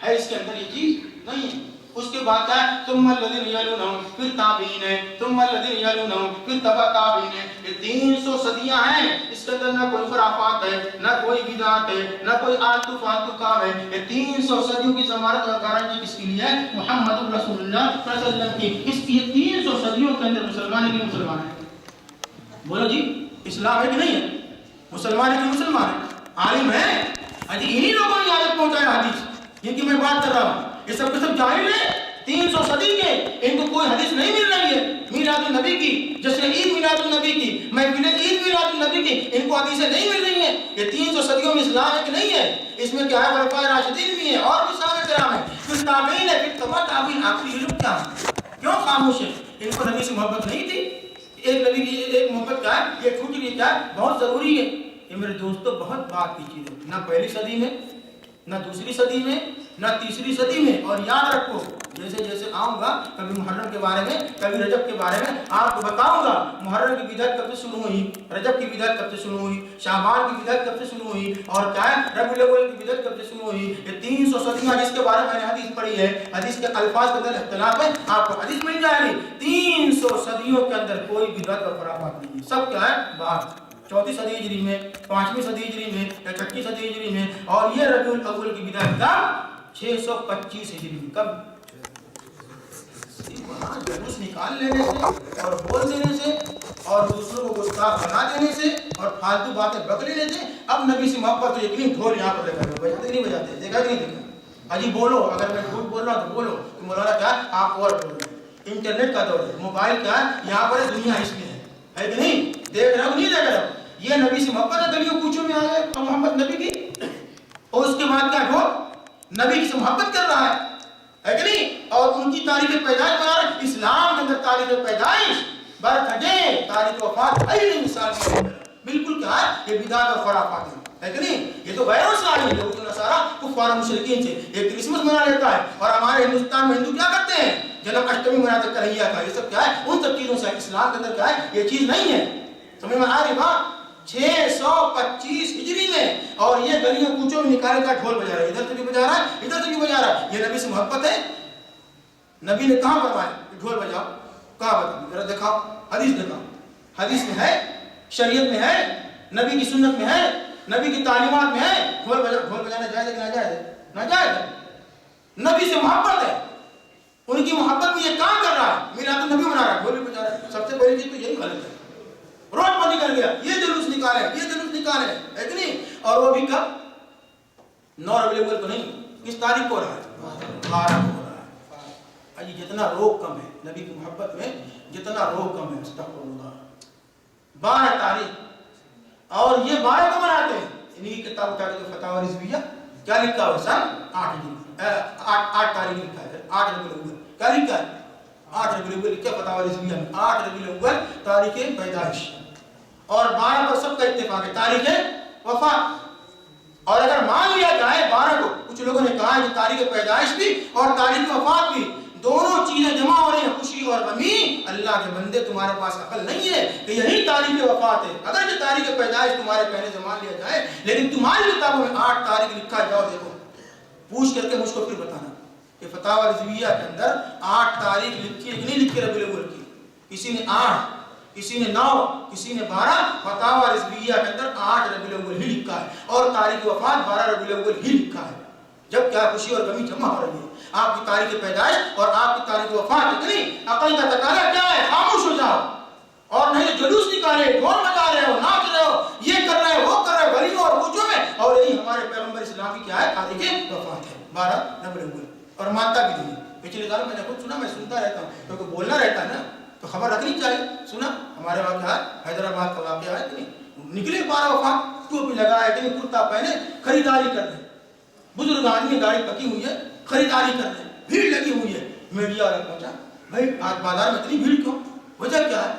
ہے اس کے اندر یہ چیز نہیں ہے، اس کے بعد کیا ہے ثم الذین یلونہم، پھر تابعین ہے، ثم الذین یلونہم، پھر تبع تابعین ہے، یہ 300 صدیاں ہیں، اس کے اندر نہ کوئی خرافات ہے، نہ کوئی بدعت ہے، نہ کوئی آلتو فالتو کام ہے، یہ 300 صدیوں کی ضمانت اور گارنٹی کس کے لیے ہے، محمد رسول اللہ صلی اللہ علیہ وسلم کی، اس کی 300 صدیوں کے اندر مسلمان ہے کہ مسلمان ہے، بولو جی اسلام ہے کہ نہیں ہے، مسلمان ہے کہ مسلمان ہے، عالم ہے، اجی انہی لوگوں نے عادت پہنچایا حدیث، یہ کہ میں بات کر رہا ہوں، یہ سب کے سب جاہل ہیں 300 صدی کے، ان کو کوئی حدیث نہیں مل رہی ہے میلاد النبی کی، جیسے عید میلاد النبی کی، محفل عید میلاد النبی کی، ان کو حدیثیں نہیں مل رہی ہیں، یہ 300 صدیوں میں اسلام ہے کہ نہیں ہے، اس میں کیا ہے خلفائے راشدین بھی ہیں اور بھی صحابہ کرام ہیں، پھر تابعین ہے، پھر تبع تابعین، آخری یہ لوگ کیا ہیں، کیوں خاموش ہیں، ان کو نبی سے محبت نہیں تھی، ایک نبی کی ایک محبت کیا ہے، یہ چھوٹی کی کیا ہے بہت ضروری ہے، یہ میرے دوستو بہت بات کی چیز ہے، نہ پہلی صدی میں نہ دوسری صدی میں نہ تیسری صدی میں، اور یاد رکھو جیسے جیسے آؤں گا کبھی محرم کے بارے میں کبھی رجب کے بارے میں آپ کو بتاؤں گا، محرم کی بدعت کب سے شروع ہوئی، رجب کی بدعت کب سے شروع ہوئی، شعبان کی بدعت کب سے شروع ہوئی، اور کیا ہے ربیع الاول کی بدعت کب سے شروع ہوئی، یہ 300 صدیاں جس کے بارے میں نے حدیث پڑھی ہے، حدیث کے الفاظ کے اندر اختلاف ہے، آپ کو حدیث مل جائے گی، 300 صدیوں کے اندر کوئی بدعت اور خرافات نہیں ہے، سب کیا ہے باہر، 4 صدی ہجری میں، 5ویں صدی ہجری میں یا 6 صدی ہجری میں، اور یہ ربیع الاول کی بدعت کب 625 ہجری میں، کب جلوس نکال لینے سے اور بول دینے سے اور دوسروں کو گستاخ بنا دینے سے اور فالتو باتیں بک لینے سے، اب نبی سے محبت تو یقینی ڈھول یہاں پر لگا ہے، بجاتے نہیں بجاتے، دیکھا کہ نہیں دیکھا، اجی بولو، اگر میں جھوٹ بول رہا ہوں تو بولو کہ مولانا کیا ہے آپ اور بول رہے ہیں، انٹرنیٹ کا دور ہے، موبائل کیا ہے یہاں پر دنیا اس میں ہے کہ نہیں، دیکھ رہا ہوں نہیں دیکھ رہا ہوں، یہ نبی سے محبت ہے، گلیوں کوچوں میں آ گئے محمد نبی کی، اور اس کے بعد کیا ڈھول نبی سے محبت کر رہا ہے کہ نہیں، اور ان کی تاریخ پیدائش بنا رہا ہے، اسلام کے اندر تاریخ پیدائش برتھ ڈے تاریخ وفات پہلی مثال کی بالکل کیا ہے یہ بدعت اور خرافات ہے کہ نہیں، یہ تو غیر اسلامی ہے، وہ نصارا کفار مشرکین سے ایک کرسمس منا لیتا ہے، اور ہمارے ہندوستان میں ہندو کیا کرتے ہیں جنم اشٹمی مناتے ہیں کنہیا کا، یہ سب کیا ہے ان سب چیزوں سے، اسلام کے اندر کیا ہے یہ چیز نہیں ہے، سمجھ میں آ رہی بات، 625 ہجری میں، اور یہ گلیوں کوچوں میں نکالے کا ڈھول بجا رہا ہے، ادھر سے بھی بجا رہا ہے ادھر سے بھی بجا رہا ہے، یہ نبی سے محبت ہے، نبی نے کہاں فرمایا ڈھول بجاؤ، کہاں بتاؤ ذرا دکھاؤ، حدیث دکھاؤ، حدیث میں ہے، شریعت میں ہے، نبی کی سنت میں ہے، نبی کی تعلیمات میں ہے، ڈھول بجانا جائز ہے کہ ناجائز ہے، ناجائز ہے، نبی سے محبت ہے، ان کی محبت میں یہ کام کر رہا ہے، میلاد النبی منا رہا ہے، ڈھول بھی بجا رہا ہے، سب سے پہلی چیز تو یہی غلط ہے، روڈ پر نکل گیا یہ جلوس نکالے یہ جلوس نکالے ہے کہ نہیں، اور وہ بھی کب 9 ربیع الاول کو نہیں، کس تاریخ کو ہو رہا ہے 12 کو ہو رہا ہے، اجی جتنا روک کم ہے نبی کی محبت میں، جتنا روک کم ہے، استغفر اللہ، 12 تاریخ، اور یہ 12 کو مناتے ہیں، انہی کی کتاب اٹھا کے فتاوی رضویہ کیا لکھا ہوا سن 8 تاریخ لکھا ہے 8 ربیع الاول. کیا لکھا ہے 8 ربیع الاول لکھا فتاوی رضویہ میں 8 ربیع الاول تاریخ پیدائش. اور 12 پر سب کا اتفاق ہے تاریخ وفات. اور اگر مان لیا جائے 12 کو، کچھ لوگوں نے کہا ہے کہ تاریخ پیدائش بھی اور تاریخ وفات بھی دونوں چیزیں جمع ہو رہی ہیں، خوشی اور غمی. اللہ کے بندے تمہارے پاس عقل نہیں ہے کہ یہی تاریخ وفات ہے. اگر یہ تاریخ پیدائش تمہارے کہنے سے مان لیا جائے، لیکن تمہاری کتابوں میں 8 تاریخ لکھا. جاؤ دیکھو پوچھ کر کے مجھ کو پھر بتانا کہ فتاوی رضویہ کے اندر 8 تاریخ لکھی ہے کہ نہیں لکھی ربیع الاول کی. کسی نے 8، کسی نے 9، کسی نے 12. فتاوی رضویہ کے اندر 8 ربیع الاول ہی لکھا ہے اور تاریخ وفات 12 ربیع الاول ہی لکھا ہے. جب کیا خوشی اور غمی جمع ہو رہی ہے. آپ کی تاریخ پیدائش اور آپ کی تاریخ وفات اتنی عقل کا تقاضا کیا ہے؟ خاموش ہو جاؤ اور نہیں جلوس نکالے، ڈھول بجا رہے ہو، ناچ رہے ہو، یہ کر رہے ہو وہ کر رہے ہو ولیوں اور پوچھوں میں، اور یہی ہمارے پیغمبر اسلام کی کیا ہے تاریخ وفات ہے 12 ربیع الاول. اور مانتا بھی نہیں. پچھلے سال میں نے خود سنا، میں سنتا رہتا ہوں کیونکہ بولنا رہتا ہے نا تو خبر رکھنی چاہیے. سنا ہمارے وہاں کیا ہے حیدرآباد کا واقعہ ہے کہ نہیں، نکلے 12 وفات، ٹوپی لگائے کہ نہیں، کرتا پہنے، خریداری کر رہے. بزرگ آدمی گاڑی پکی ہوئی ہے، خریداری کر رہے ہیں، بھیڑ لگی ہوئی ہے. میڈیا والا پہنچا، بھائی آج بازار میں اتنی بھیڑ کیوں، وجہ کیا ہے؟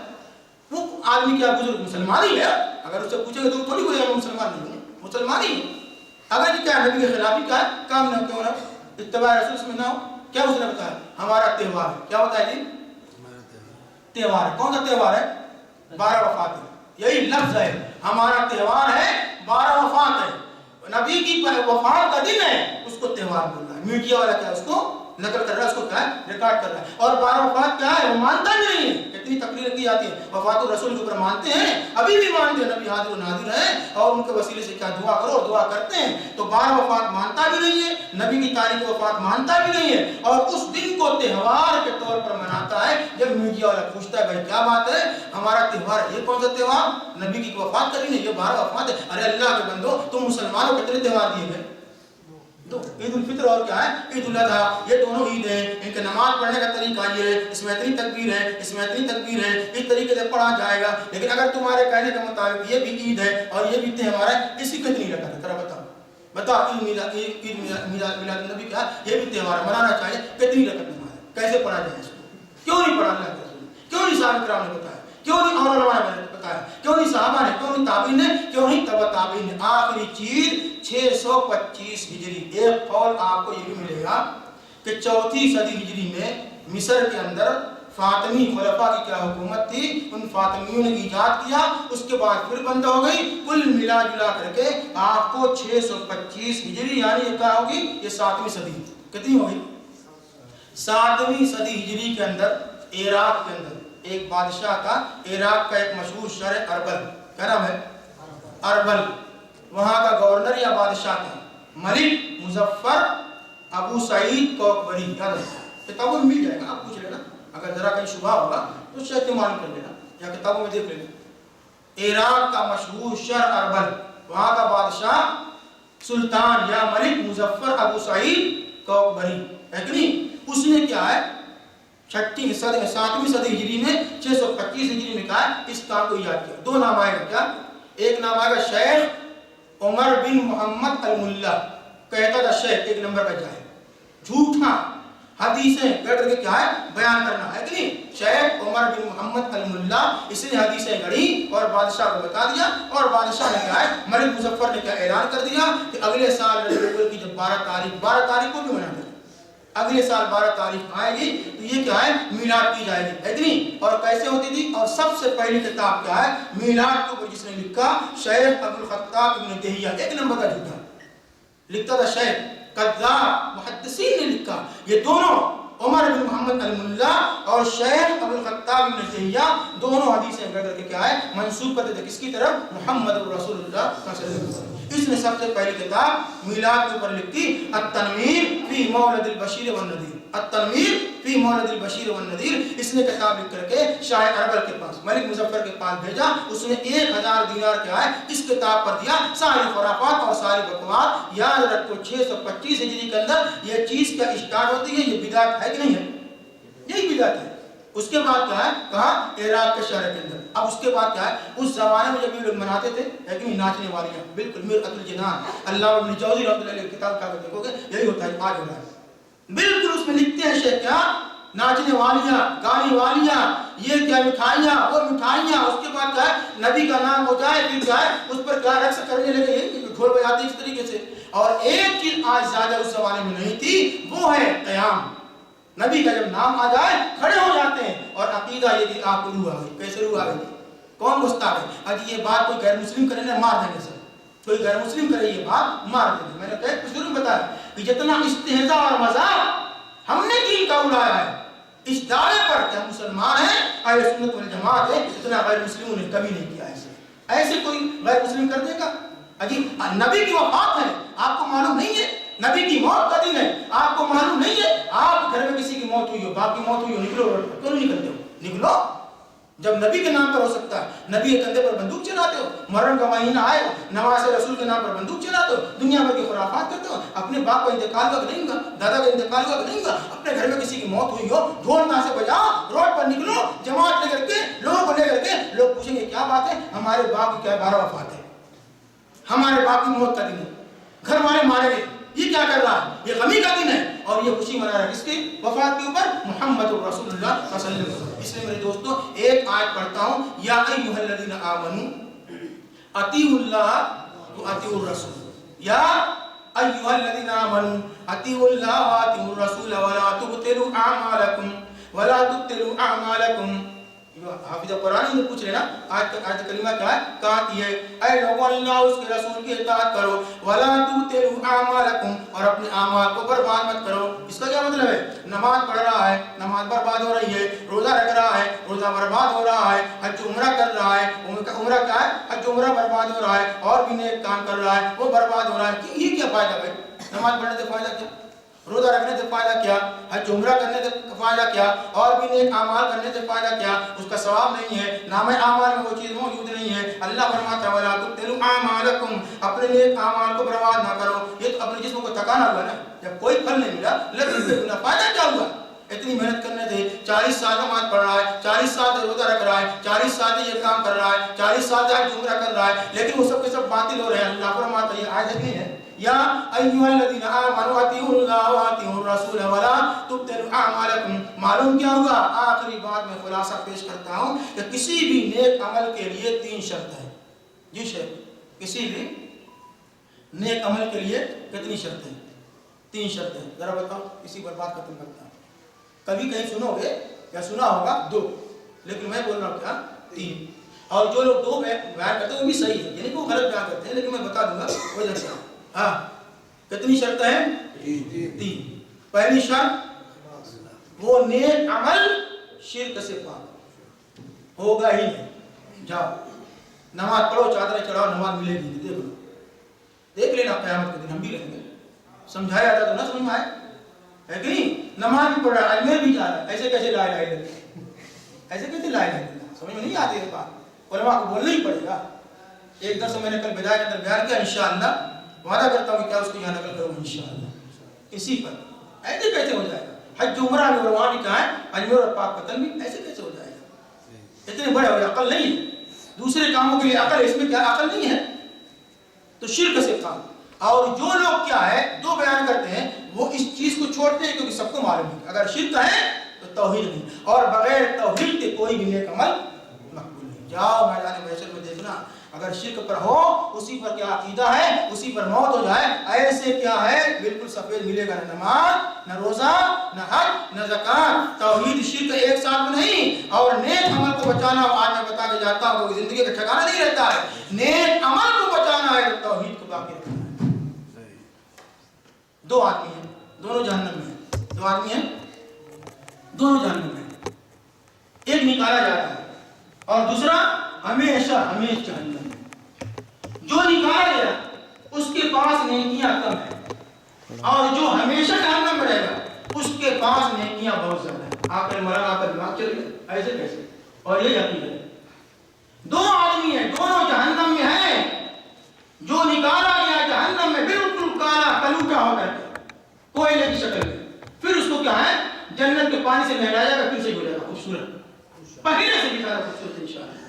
وہ آدمی کیا بزرگ مسلمان ہی ہے؟ اگر اس سے پوچھیں گے تو تھوڑی بولے میں مسلمان نہیں ہوں، مسلمان ہی ہوں. اگر کیا نبی کے خلاف ہی کیا ہے کام نہ کیوں نہ اتباع رسول میں نہ ہو. کیا اس نے بتایا ہمارا تہوار ہے. کیا ہوتا ہے جی؟ تہوار ہے. کون سا تہوار ہے؟ 12 وفات ہے. یہی لفظ ہے، ہمارا تہوار ہے 12 وفات ہے. نبی کی وفات کا دن ہے، اس کو تہوار بول رہا ہے. میڈیا والا کیا اس کو نقل کر رہا ہے، اس کو کیا ہے ریکارڈ کر رہا ہے. اور 12 وفات کیا ہے وہ مانتا بھی نہیں ہے. کتنی تقریر کی جاتی ہے وفات الرسول کے اوپر، مانتے ہیں ابھی بھی مانتے ہیں نبی حاضر و ناظر ہے اور ان کے وسیلے سے کیا دعا کرو اور دعا کرتے ہیں. تو 12 وفات مانتا بھی نہیں ہے، نبی کی تاریخ وفات مانتا بھی نہیں ہے، اور اس دن کو تہوار کے طور پر مناتا ہے. جب میڈیا والا پوچھتا ہے بھائی کیا بات ہے ہمارا تہوار ہے، یہ کون سا تہوار؟ نبی کی وفات کری نہیں، یہ 12 وفات ہے. ارے اللہ کے بندو تم مسلمانوں کتنے تہوار دیے گئے؟ تو عید الفطر اور کیا ہے عید الاضحیٰ، یہ دونوں عید ہیں. ان کے نماز پڑھنے کا طریقہ یہ ہے، اس میں اتنی تکبیر ہے، اس میں اتنی تکبیر ہے، اس طریقے سے پڑھا جائے گا. لیکن اگر تمہارے کہنے کے مطابق یہ بھی عید ہے اور یہ بھی تہوار ہے، اس کی کتنی رکعت ہے؟ ذرا بتاؤ عید میلاد النبی کیا یہ بھی تہوار ہے، منانا چاہیے، کتنی رکعت نماز ہے؟ کیسے پڑھا جائے اس کو؟ کیوں نہیں پڑھا اللہ کے رسول نے؟ کیوں نہیں صحابہ کرام نے بتایا؟ کیوں نہیں اور علماء نے بتایا؟ کیوں نہیں صحابہ نے؟ کیوں نہیں تابعین نے؟ کیوں نہیں تبع تابعین نے؟ آخری چیز 625 ہجری. ایک قول آپ کو یہ بھی ملے گا کہ 4تھی صدی ہجری میں مصر کے اندر فاطمی خلفاء کی کیا حکومت تھی، ان فاطمیوں نے ایجاد کیا، اس کے بعد پھر بند ہو گئی. کل ملا جلا کر کے آپ کو 625 ہجری یعنی یہ کیا ہوگی، یہ 7ویں صدی. کتنی ہوگی؟ 7ویں صدی ہجری کے اندر عراق کے اندر ایک بادشاہ کا، عراق کا ایک مشہور شہر اربل، کیا نام ہے؟ اربل. وہاں کا گورنر یا بادشاہ تھا ملک مظفر ابو سعید کوکبری. یاد رکھو کتابوں میں مل جائے گا، آپ پوچھ لینا، اگر ذرا کہیں شبہ ہوگا تو شاید معلوم کر لینا یا کتابوں میں دیکھ لینا. عراق کا مشہور شہر اربل، وہاں کا بادشاہ سلطان یا ملک مظفر ابو سعید کوکبری ہے کہ نہیں. اس نے کیا ہے 7ویں صدی ہجری میں 625 ہجری میں کہا اس کام کو یاد کیا. 2 نام آئے گا. کیا؟ ایک نام آئے گا شیخ عمر بن محمد الملا. کہتا تھا شیخ ایک نمبر کا جاہل، جھوٹا حدیثیں گڑھ کے کیا ہے بیان کرنا ہے کہ نہیں. شیخ عمر بن محمد الملا، اس نے حدیثیں گڑھی اور بادشاہ کو بتا دیا، اور بادشاہ نے کیا ہے ملک مظفر نے کیا اعلان کر دیا کہ اگلے سال ربیع الاول کی جب 12 تاریخ کو بھی منا دیں، اگلے سال 12 تاریخ آئے گی تو یہ کیا ہے میلاد کی جائے گی ہے کہ نہیں. اور کیسے ہوتی تھی؟ اور سب سے پہلی کتاب کیا ہے میلاد کے اوپر جس نے لکھا شیخ ابو الخطاب ابن دہیہ. ایک نمبر کا جھوٹا لکھتا تھا، شیخ قذاب محدثین نے لکھا. یہ دونوں عمر بن محمد الملا اور شیخ ابو الخطاب ابن دہیہ دونوں حدیثیں کر کے کیا ہے منسوب کرتے تھے کس کی طرف؟ محمد رسول اللہ صلی اللہ علیہ وسلم. اس نے سب سے پہلی کتاب میلاد کے اوپر لکھی التنویر فی مولد البشیر والنذیر. التنویر فی مولد البشیر والنذیر. اس نے کتاب لکھ کر کے شاہ اربل کے پاس ملک مظفر کے پاس بھیجا. اس نے 1000 دینار کیا ہے اس کتاب پر دیا. ساری خرافات اور ساری بکواس یاد رکھو. 625 ہجری کے اندر یہ چیز کیا اسٹارٹ ہوتی ہے، یہ بدعت ہے کہ نہیں ہے؟ یہی بدعت ہے. اس کے بعد کیا ہے کہا عراق کے شہر کے اندر. اب اس کے بعد کیا ہے اس زمانے میں جب یہ لوگ مناتے تھے لیکن ناچنے والیاں بالکل مرأۃ الجنان اللہ ابن جوزی رحمۃ اللہ علیہ کتاب کا دیکھو گے یہی ہوتا ہے آج ہو رہا ہے بالکل. اس میں لکھتے ہیں شیخ کیا ناچنے والیاں گانے والیاں یہ کیا مٹھائیاں اور مٹھائیاں. اس کے بعد کیا ہے نبی کا نام ہو جائے پھر کیا ہے اس پر کیا رقص کرنے لگے ڈھول بجاتے اس طریقے سے. اور ایک چیز آج زیادہ اس زمانے میں نہیں تھی وہ ہے قیام. نبی کا جب نام آ جائے کھڑے ہو جاتے ہیں اور عقیدہ یہ کہ آپ کو روح آ گئی. کیسے روح آ گئی کون گھستا ہے اجی یہ بات کوئی غیر مسلم کرے نہ مار دیں گے سر. کوئی غیر مسلم کرے یہ بات مار دیں گے. میں نے کہا کچھ ضرور بتایا کہ جتنا استہزاء اور مذاق ہم نے دین کا اڑایا ہے اس دعوے پر کہ ہم مسلمان ہیں اہل سنت والجماعت ہیں اتنا غیر مسلموں نے کبھی نہیں کیا. ایسے کوئی غیر مسلم کر دے گا اجی نبی کی وفات ہے آپ کو معلوم نہیں ہے نبی کی موت کا دن ہے آپ کو معلوم نہیں ہے آپ گھر میں کسی کی موت ہوئی ہو باپ کی موت ہوئی ہو نکلو کیوں نہیں نکلتے ہو نکلو جب نبی کے نام پر ہو سکتا ہے. نبی کے کندھے پر بندوق چلاتے ہو محرم کا مہینہ آئے نماز رسول کے نام پر بندوق چلاتے ہو دنیا بھر کی خرافات کرتے ہو. اپنے باپ کا انتقال ہوا کہ نہیں ہوا دادا کا انتقال ہوا کہ نہیں ہوا اپنے گھر میں کسی کی موت ہوئی ہو ڈھول نہ سے بجاؤ روڈ پر نکلو جماعت لے کر کے لوگوں کو لے کر کے لوگ پوچھیں گے کیا بات ہے ہمارے باپ کی کیا 12 وفات ہے ہمارے باپ کی موت کا دن ہے گھر والے مارے گئے یہ کیا کر رہا ہے یہ غمی کا دن ہے اور یہ خوشی منا رہا ہے کس کی وفات کے اوپر محمد رسول اللہ صلی اللہ علیہ وسلم. اس لیے میرے دوستو ایک آیت پڑھتا ہوں یا ایھا الذین آمنوا اطیعوا اللہ واطیعوا الرسول یا ایھا الذین آمنوا اطیعوا اللہ واطیعوا الرسول ولا تبطلوا اعمالکم. حافظ قرآن میں پوچھ لینا آیت کریمہ کیا ہے کہتی ہے اے لوگوں اللہ اس کے رسول کی اطاعت کرو ولا تبطلوا اعمالکم اور اپنے اعمال کو برباد مت کرو. اس کا کیا مطلب ہے نماز پڑھ رہا ہے نماز برباد ہو رہی ہے روزہ رکھ رہا ہے روزہ برباد ہو رہا ہے حج عمرہ کر رہا ہے عمرہ کیا ہے حج عمرہ برباد ہو رہا ہے اور بھی نیک کام کر رہا ہے وہ برباد ہو رہا ہے. یہ کیا فائدہ بھائی نماز پڑھنے سے فائدہ کیا روزہ رکھنے سے فائدہ کیا حج عمرہ کرنے سے فائدہ کیا اور بھی نیک اعمال کرنے سے فائدہ کیا اس کا ثواب نہیں ہے نام اعمال میں وہ چیز موجود نہیں ہے. اللہ فرماتا ہے ولا تبطلوا اعمالکم اپنے نیک اعمال کو برباد نہ کرو. یہ تو اپنے جسم کو تھکانا ہوا نا جب کوئی پھل نہیں ملا لیکن پھر فائدہ کیا ہوا اتنی محنت کرنے سے 40 سال نماز پڑھ رہا ہے 40 سال سے روزہ رکھ رہا ہے 40 سال سے یہ کام کر رہا ہے 40 سال سے حج عمرہ کر رہا ہے لیکن وہ سب کے سب باطل ہو رہے ہیں. اللہ فرماتا ہے یہ آیت نہیں ہے یا ایھا الذین آمنوا اطیعوا اللہ واطیعوا الرسول ولا تبطلوا اعمالکم. معلوم کیا ہوا آخری بات میں خلاصہ پیش کرتا ہوں کہ کسی بھی نیک عمل کے لیے 3 شرط ہیں. جی شیخ کسی بھی نیک عمل کے لیے کتنی شرطیں 3 شرطیں ذرا بتاؤ اسی پر بات ختم کرتا ہوں. کبھی کہیں سنو گے یا سنا ہوگا 2 لیکن میں بول رہا ہوں کیا 3 اور جو لوگ 2 بیان کرتے ہیں وہ بھی صحیح ہے یعنی کہ وہ غلط بیان کرتے ہیں لیکن میں بتا دوں گا وہ جیسا ہاں کتنی شرط ہیں 3. پہلی شرط وہ نیک عمل شرک سے پاک ہوگا ہی نہیں. جاؤ نماز پڑھو چادر چڑھاؤ نماز ملے گی دیکھ لینا قیامت کے دن ہم بھی رہیں گے. سمجھایا جاتا تو نہ سمجھ میں آئے ہے کہ نہیں. نماز بھی پڑھ رہا ہے اجمیر بھی جا رہا ہے ایسے کیسے لا الہ الا اللہ ایسے کیسے لا الہ الا اللہ سمجھ میں نہیں آتی ہے بات. علماء کو بولنا ہی پڑے گا. ایک درس میں نے کل بدایا کے اندر بیان کیا انشاءاللہ وعدہ کرتا ہوں کہ کیا اس کو یہاں نقل کروں انشاءاللہ. اسی پر ایسے کیسے ہو جائے گا حج عمرہ میں وہاں بھی کہا ہے اجمیر اور پاک پتن بھی ایسے کیسے ہو جائے گا. اتنے بڑے ہوئے عقل نہیں ہے دوسرے کاموں کے لیے عقل اس میں کیا عقل نہیں ہے تو شرک سے کام. اور جو لوگ کیا ہے 2 بیان کرتے ہیں وہ اس چیز کو چھوڑتے ہیں کیونکہ سب کو معلوم ہے اگر شرک ہے تو توحید نہیں اور بغیر توحید کے کوئی بھی نیک عمل مقبول نہیں. جاؤ میدان محشر میں دیکھنا اگر شرک پر ہو اسی پر کیا عقیدہ ہے اسی پر موت ہو جائے ایسے کیا ہے بالکل سفید ملے گا نہ نماز نہ روزہ نہ حج نہ زکات. توحید شرک ایک ساتھ میں نہیں اور نیک عمل کو بچانا آج میں بتا کے جاتا ہوں کہ زندگی کا ٹھکانا نہیں رہتا ہے. نیک عمل کو بچانا ہے تو توحید کو باقی رکھنا ہے. 2 آدمی ہیں دونوں جہنم میں ہیں 2 آدمی ہیں دونوں جہنم میں ہیں. ایک نکالا جا رہا ہے اور دوسرا ہمیشہ جہنم میں. جو نکالا گیا اس کے پاس نیکیاں کم ہیں اور جو ہمیشہ جہنم میں رہے گا اس کے پاس نیکیاں بہت زیادہ ہیں. آپ نے مرا آپ کا دماغ چل گیا ایسے کیسے اور یہ یقین ہے 2 آدمی ہیں دونوں جہنم میں ہیں. جو نکالا گیا جہنم میں بالکل کالا کلوٹا ہو کر کوئلے کی شکل میں پھر اس کو کیا ہے جنت کے پانی سے نہلایا جائے گا، پھر سے ہو جائے گا خوبصورت، پہلے سے بھی زیادہ خوبصورت انشاءاللہ۔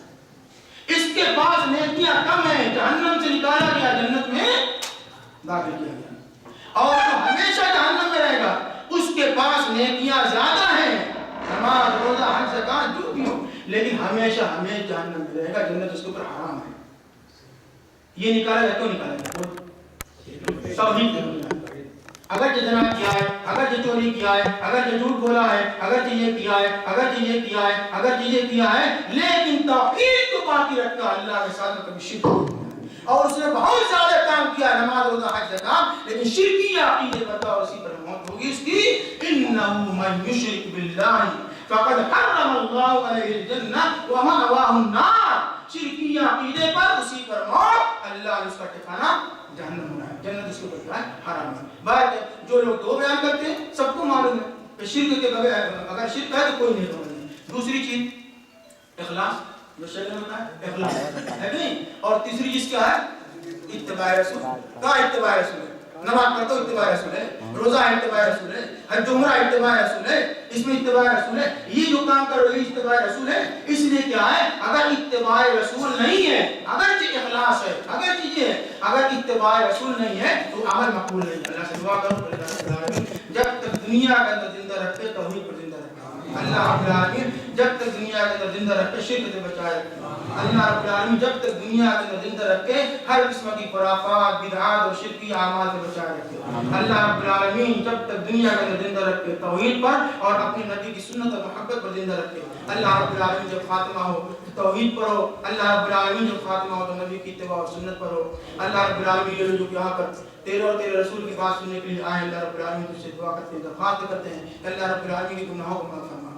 اس کے پاس نیکیاں کم ہیں، جہنم سے نکالا گیا، جنت میں داخل کیا گیا، اور جو ہمیشہ جہنم میں رہے گا اس کے پاس نیکیاں زیادہ ہیں، نماز روزہ حج زکات جو بھی ہو، لیکن ہمیشہ جہنم میں رہے گا، جنت اس کے اوپر حرام ہے۔ یہ نکالا گیا، کیوں نکالا گیا؟ توحید۔ اگر جناب کیا ہے، اگر چوری کیا ہے، اگر جھوٹ بولا ہے، اگر یہ کیا ہے، اگر یہ کیا ہے، اگر یہ کیا ہے، لیکن توحید کو باقی رکھا، اللہ کے ساتھ کبھی شرک نہیں کیا، اور اس نے بہت زیادہ کام کیا، نماز روزہ حج زکات، لیکن شرکی عقیدے پر تھا اور اسی پر موت ہوگی اس کی۔ انه من یشرک باللہ فقد حرم اللہ علیہ الجنہ ومأواہ النار، شرکی عقیدے پر اسی پر موت، اللہ نے اس کا ٹھکانہ جہنم بنایا، جنت اس کے اوپر کیا ہے؟ حرام ہے۔ بات جو لوگ دو بیان کرتے ہیں سب کو معلوم ہے کہ شرک کے بغیر اگر شرک ہے تو کوئی نہیں ہوگا۔ دوسری چیز اخلاص، جو شرک ہوتا ہے اخلاص ہے نہیں، اور تیسری چیز کیا ہے؟ اتباع رسول۔ کا اتباع رسول ہے، نماز پڑھتا اتباع رسول ہے، روزہ اتباع رسول ہے، حج عمرہ اتباع رسول ہے، اس میں اتباع رسول ہے، یہ جو کام کرو یہ اتباع رسول ہے۔ اس لیے کیا ہے؟ اگر اتباع رسول نہیں ہے، اگرچہ اخلاص ہے، اگرچہ یہ ہے، اگر اتباع رسول نہیں ہے تو عمل مقبول نہیں۔ اللہ سے دعا کرو جب تک دنیا کے اندر زندہ رکھے توحید پر زندہ رکھے، اللہ رب العالمین جب تک دنیا کے اندر زندہ رکھے شرک سے بچائے رکھے، اللہ رب العالمین جب تک دنیا کے اندر زندہ رکھے ہر قسم کی خرافات بدعات اور شرکی اعمال سے بچائے رکھے، اللہ رب العالمین جب تک دنیا کے اندر زندہ رکھے توحید پر اور اپنے نبی کی سنت اور محبت پر زندہ رکھے، اللہ رب العالمین جب خاتمہ ہو توحید پر ہو، اللہ رب العالمین جب خاتمہ ہو تو نبی کی اتباع اور سنت پر ہو، اللہ رب العالمین یہ لوگ یہاں پر تیرے اور تیرے رسول کی بات سننے کے لیے آئے، اللہ رب العالمین تجھ سے دعا کرتے ہیں، درخواست کرتے ہیں کہ اللہ رب العالمین کی گناہوں کو معاف فرما،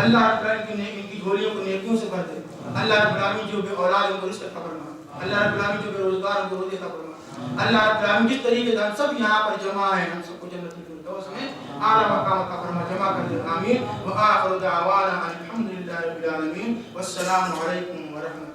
اللہ رب العالمین ان کی جھولیوں کو نیکیوں سے بھر دے، اللہ رب العالمین جو بے اولاد ان کو رزق عطا فرما، اللہ رب العالمین جو بے روزگار ان کو روزی عطا فرما، اللہ رب العالمین جس طریقے سے ہم سب یہاں پر جمع ہیں ہم سب کو جنت الفردوس میں اعلیٰ مقام عطا فرما، جمع کر دے، آمین۔ وآخر دعوانا الحمدللہ رب العالمین، والسلام علیکم ورحمۃ اللہ۔